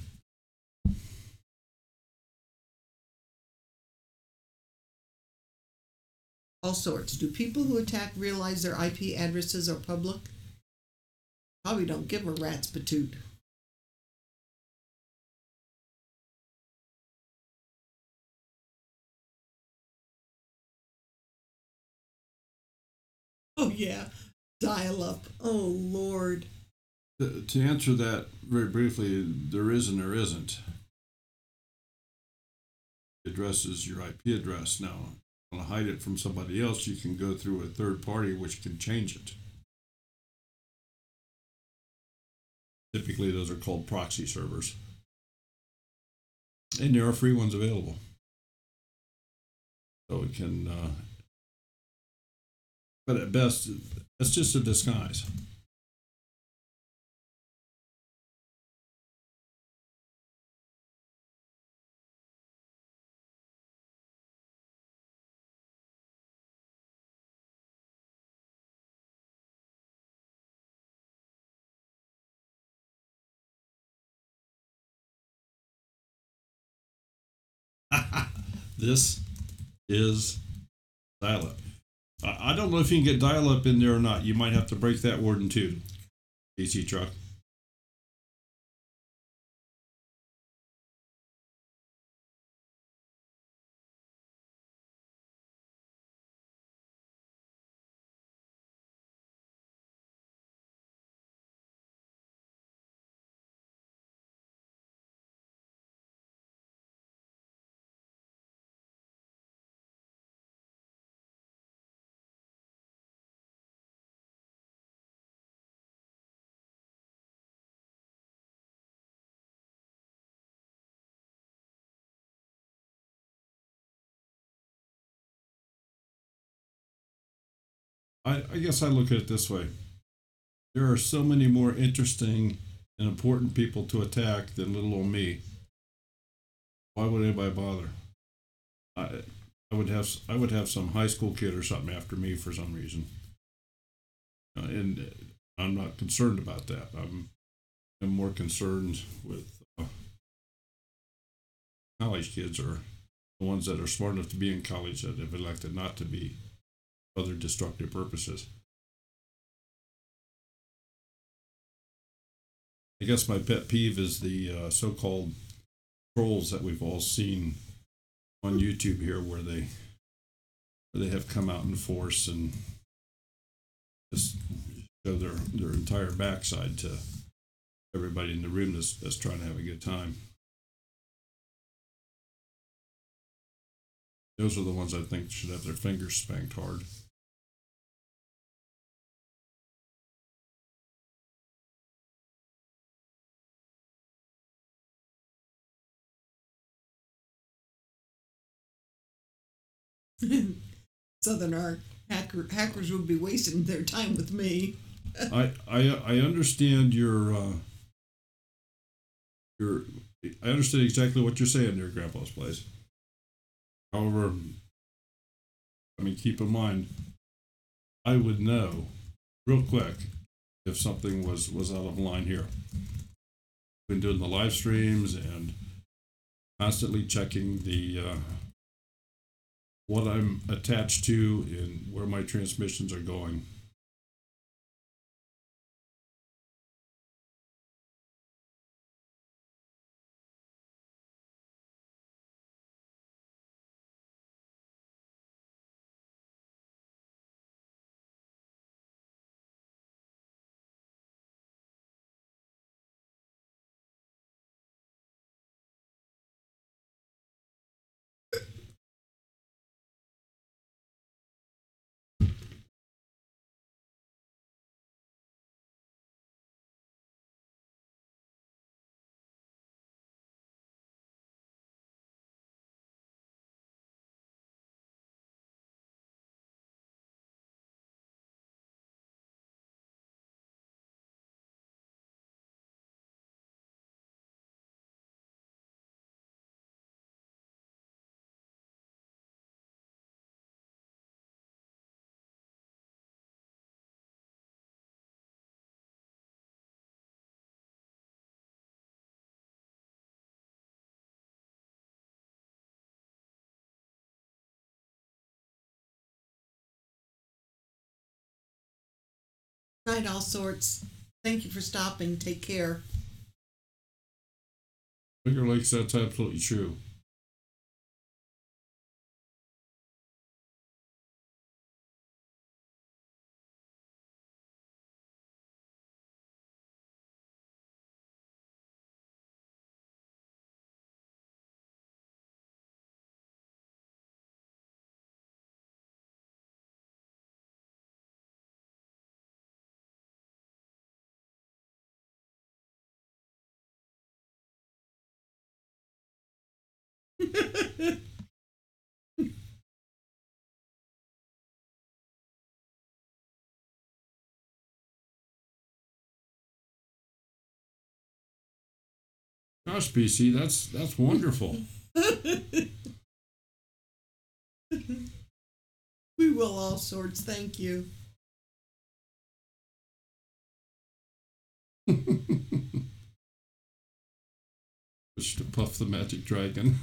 [SPEAKER 2] All sorts. Do people who attack realize their IP addresses are public? Probably don't give a rat's patoot. Oh, yeah. Dial up. Oh, Lord.
[SPEAKER 1] To answer that very briefly, there is and there isn't. Address is your IP address. Now, if you want to hide it from somebody else, you can go through a third party which can change it. Typically, those are called proxy servers. And there are free ones available. So it can, but at best, it's just a disguise. This is dial-up. I don't know if you can get dial-up in there or not. You might have to break that word in two. AC truck. I guess I look at it this way. There are so many more interesting and important people to attack than little old me. Why would anybody bother? I would have some high school kid or something after me for some reason, and I'm not concerned about that. I'm more concerned with college kids, or the ones that are smart enough to be in college that have elected not to be, other destructive purposes. I guess my pet peeve is the so-called trolls that we've all seen on YouTube here, where they have come out in force and just show their entire backside to everybody in the room that's trying to have a good time. Those are the ones I think should have their fingers spanked hard.
[SPEAKER 2] Southern Ark hackers would be wasting their time with me.
[SPEAKER 1] I understand your I understand exactly what you're saying there, Grandpa's place. However, I mean, keep in mind, I would know real quick if something was out of line here. Been doing the live streams and constantly checking the what I'm attached to and where my transmissions are going.
[SPEAKER 2] Night, all sorts. Thank you for stopping. Take care.
[SPEAKER 1] Finger Lakes, that's absolutely true. Gosh, BC, that's wonderful.
[SPEAKER 2] We will, all sorts. Thank you.
[SPEAKER 1] Wish to puff the magic dragon.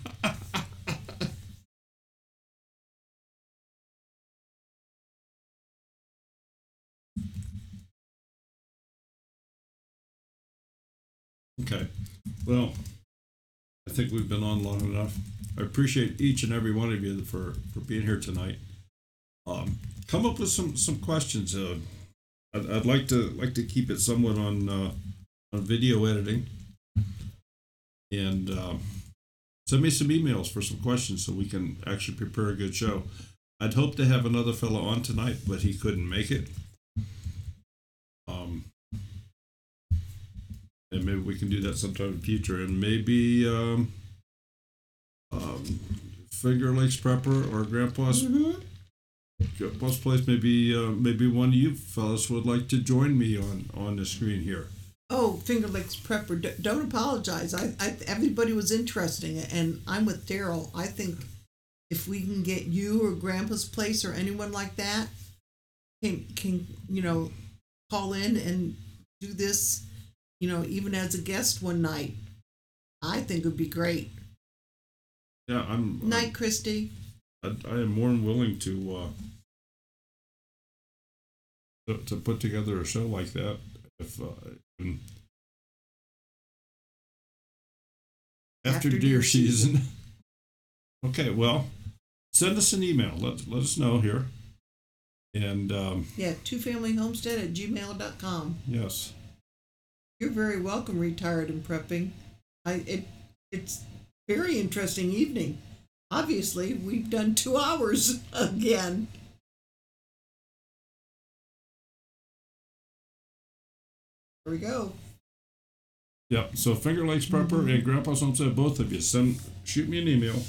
[SPEAKER 1] Okay, well, I think we've been on long enough. I appreciate each and every one of you for being here tonight. Come up with some questions. I'd like to keep it somewhat on video editing, and send me some emails for some questions so we can actually prepare a good show. I'd hope to have another fellow on tonight, but he couldn't make it. And maybe we can do that sometime in the future. And maybe Finger Lakes Prepper or Grandpa's place. Maybe one of you fellas would like to join me on the screen here.
[SPEAKER 2] Oh, Finger Lakes Prepper, don't apologize. Everybody was interesting, and I'm with Daryl. I think if we can get you or Grandpa's place or anyone like that can call in and do this, even as a guest one night, I think it would be great.
[SPEAKER 1] Yeah,
[SPEAKER 2] Night, Christy.
[SPEAKER 1] I am more than willing to put together a show like that if after deer season. Okay, well, send us an email. Let us know here. And twofamilyhomestead@gmail.com. Yes.
[SPEAKER 2] You're very welcome, retired and prepping. It's very interesting evening. Obviously, we've done 2 hours again. There we go.
[SPEAKER 1] Yep. So Finger Lakes Prepper and Grandpa's Homestead, both of you, shoot me an email.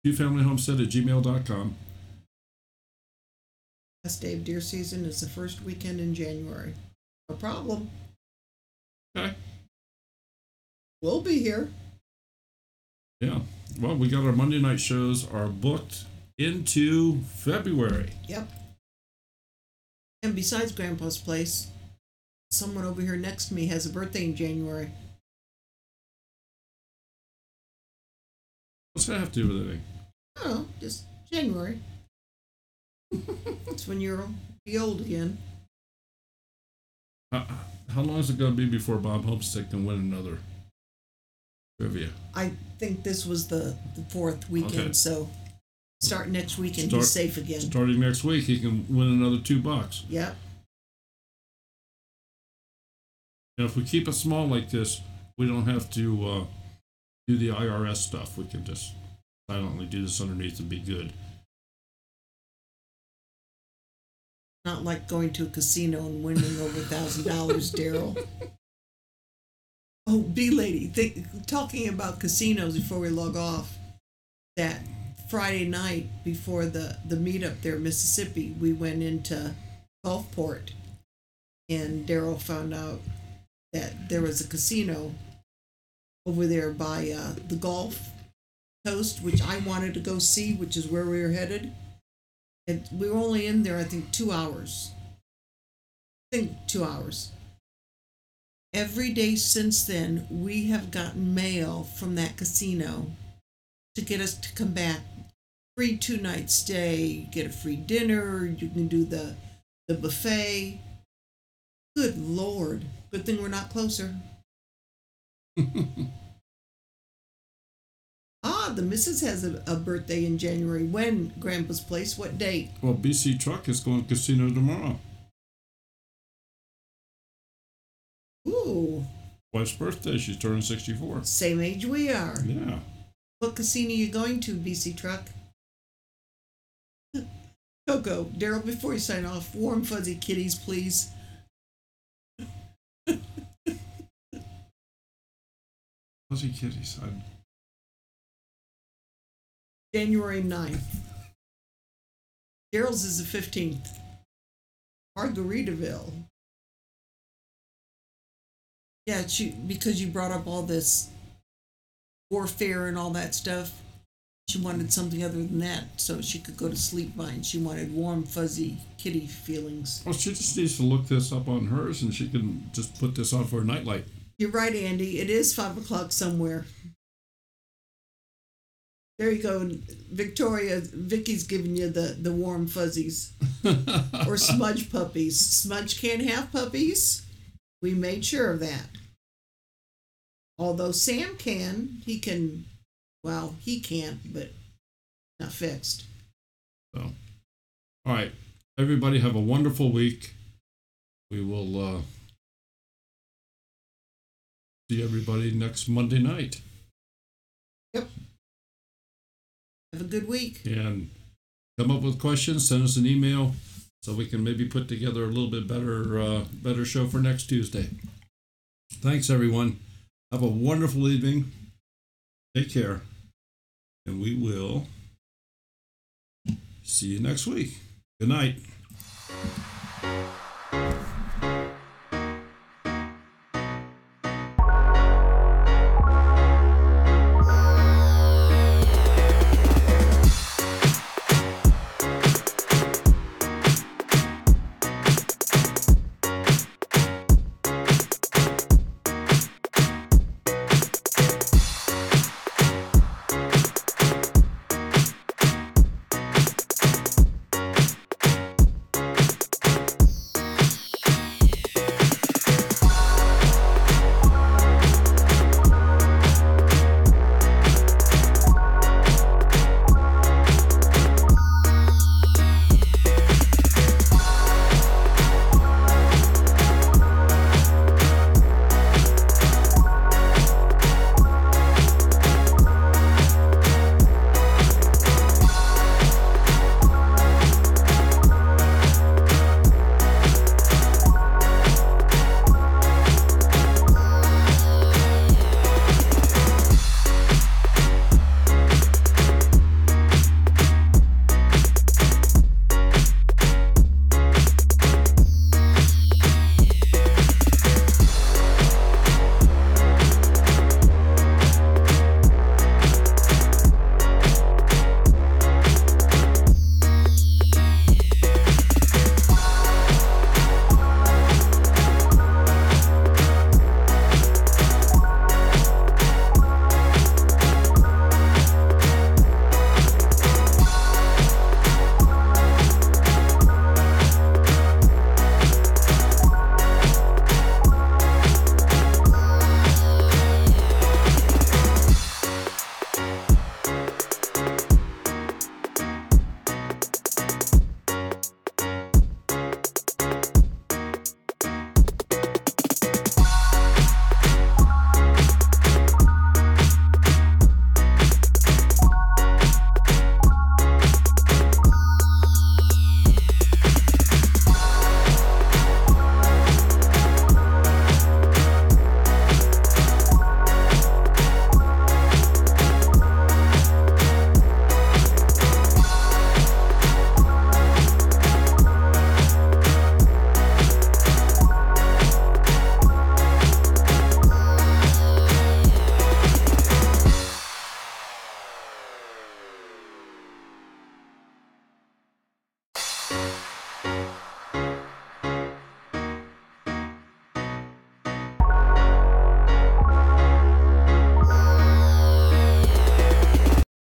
[SPEAKER 1] twofamilyhomestead@gmail.com.
[SPEAKER 2] Last day of deer season is the first weekend in January. No problem.
[SPEAKER 1] Okay.
[SPEAKER 2] We'll be here.
[SPEAKER 1] Yeah. Well, we got our Monday night shows are booked into February.
[SPEAKER 2] Yep. And besides Grandpa's place, someone over here next to me has a birthday in January.
[SPEAKER 1] What's that have to do with anything?
[SPEAKER 2] I don't know, just January. It's when you'll be old again.
[SPEAKER 1] How long is it going to be before Bob Homestead can win another trivia?
[SPEAKER 2] I think this was the fourth weekend,
[SPEAKER 1] Okay.
[SPEAKER 2] so start next weekend, he's safe again.
[SPEAKER 1] Starting next week, he can win another $2.
[SPEAKER 2] Yep.
[SPEAKER 1] And if we keep it small like this, we don't have to do the IRS stuff. We can just silently do this underneath and be good.
[SPEAKER 2] Not like going to a casino and winning over $1,000, Daryl. Oh, B-Lady, talking about casinos before we log off, that Friday night before the meetup there in Mississippi, we went into Gulfport, and Daryl found out that there was a casino over there by the Gulf Coast, which I wanted to go see, which is where we were headed. And we were only in there, I think, 2 hours. Every day since then, we have gotten mail from that casino to get us to come back. Free 2-night stay, you get a free dinner, you can do the buffet. Good Lord. Good thing we're not closer. The missus has a birthday in January. When, Grandpa's place? What date?
[SPEAKER 1] Well, BC Truck is going to casino tomorrow.
[SPEAKER 2] Ooh.
[SPEAKER 1] Wife's birthday. She's turning 64.
[SPEAKER 2] Same age we are.
[SPEAKER 1] Yeah.
[SPEAKER 2] What casino are you going to, BC Truck? Coco, Daryl, before you sign off, warm fuzzy kitties, please.
[SPEAKER 1] Fuzzy kitties.
[SPEAKER 2] January 9th. Daryl's is the 15th. Margaritaville. Yeah, because you brought up all this warfare and all that stuff, she wanted something other than that so she could go to sleep fine. She wanted warm, fuzzy kitty feelings.
[SPEAKER 1] Well, she just needs to look this up on hers and she can just put this on for a nightlight.
[SPEAKER 2] You're right, Andy. It is 5 o'clock somewhere. There you go, Victoria. Vicky's giving you the warm fuzzies. Or smudge puppies. Smudge can't have puppies. We made sure of that. Although Sam can. He can. Well, he can't, but not fixed.
[SPEAKER 1] So, all right. Everybody have a wonderful week. We will see everybody next Monday night.
[SPEAKER 2] Yep. Have a good week.
[SPEAKER 1] And come up with questions, send us an email so we can maybe put together a little bit better show for next Tuesday. Thanks, everyone. Have a wonderful evening. Take care. And we will see you next week. Good night.